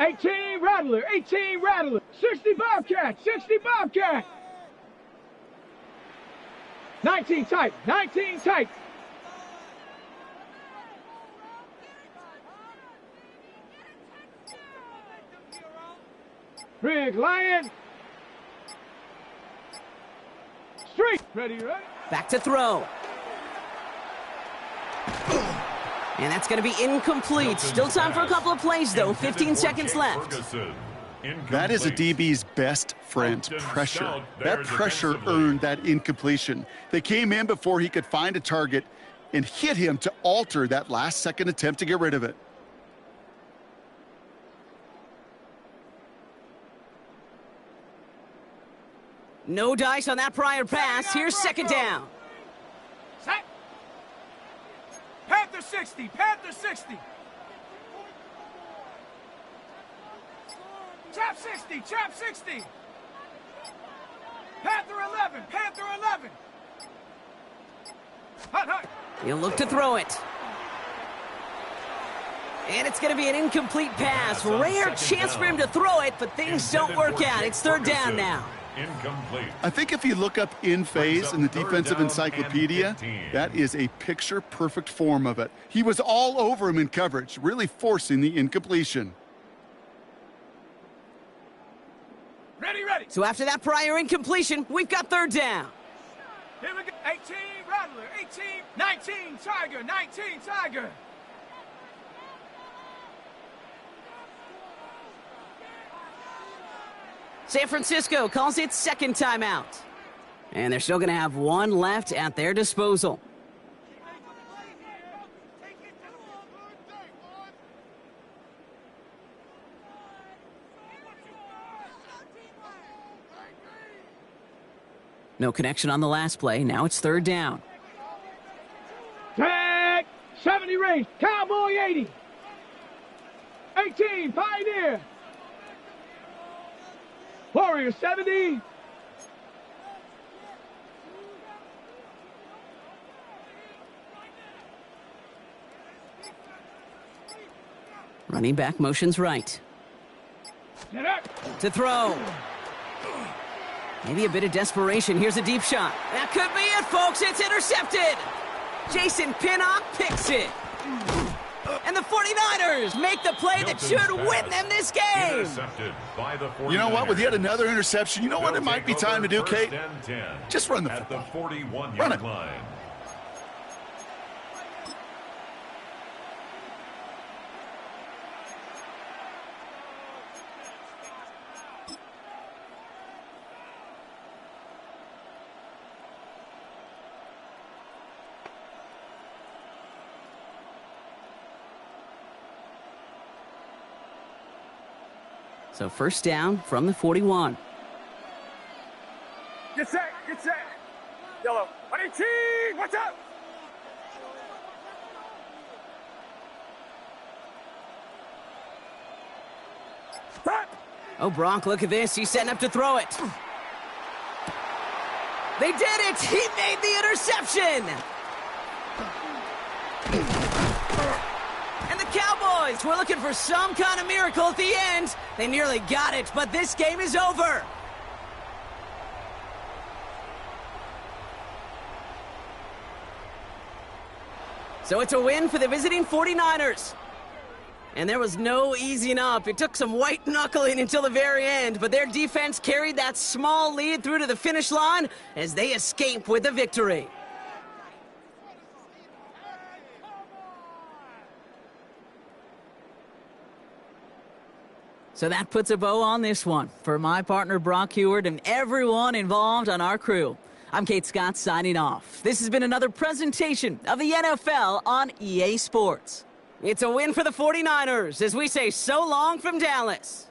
18 Rattler, 18 Rattler. 60 Bobcat, 60 Bobcat. 19 tight, 19 tight. Big Lion. Street. Ready, ready. Back to throw. And that's going to be incomplete. Still time for a couple of plays, though. 15 seconds left. That is a DB's best friend, pressure. That pressure earned that incompletion. They came in before he could find a target and hit him to alter that last-second attempt to get rid of it. No dice on that prior pass. Here's 2nd down. Set. Panther 60, Panther 60. Chap 60, Chap 60. Panther 11, Panther 11. Hut, hut. He'll look to throw it. And it's going to be an incomplete pass. Rare chance for him to throw it, but things don't work out. It's 3rd down now. Incomplete. I think if you look up in phase in the defensive encyclopedia, that is a picture-perfect form of it. He was all over him in coverage, really forcing the incompletion. Ready, ready. So after that prior incompletion, we've got 3rd down. Here we go. 18 Rattler, 18, 19 Tiger, 19 Tiger. San Francisco calls it 2nd timeout. And they're still going to have 1 left at their disposal. No connection on the last play. Now it's 3rd down. Tag, 70 range, Cowboy 80. 18 Pioneer. Warrior 70. Running back motions right. Get up. To throw. Maybe a bit of desperation. Here's a deep shot. That could be it, folks. It's intercepted. Jason Pinnock picks it. And the 49ers make the play that should win them this game. You know what? With yet another interception, you know what it might be time to do, Kate? Just run the football. At the 41-yard Run it. line. So 1st down from the 41. Get set, get set. Yellow, 118, watch out. Oh, Bronk, look at this. He's setting up to throw it. They did it. He made the interception. And the Cowboys poised. We're looking for some kind of miracle at the end. They nearly got it, but this game is over. So it's a win for the visiting 49ers. And there was no easing up. It took some white knuckling until the very end, but their defense carried that small lead through to the finish line as they escape with the victory. So that puts a bow on this one. For my partner Brock Heward and everyone involved on our crew, I'm Kate Scott signing off. This has been another presentation of the NFL on EA Sports. It's a win for the 49ers as we say so long from Dallas.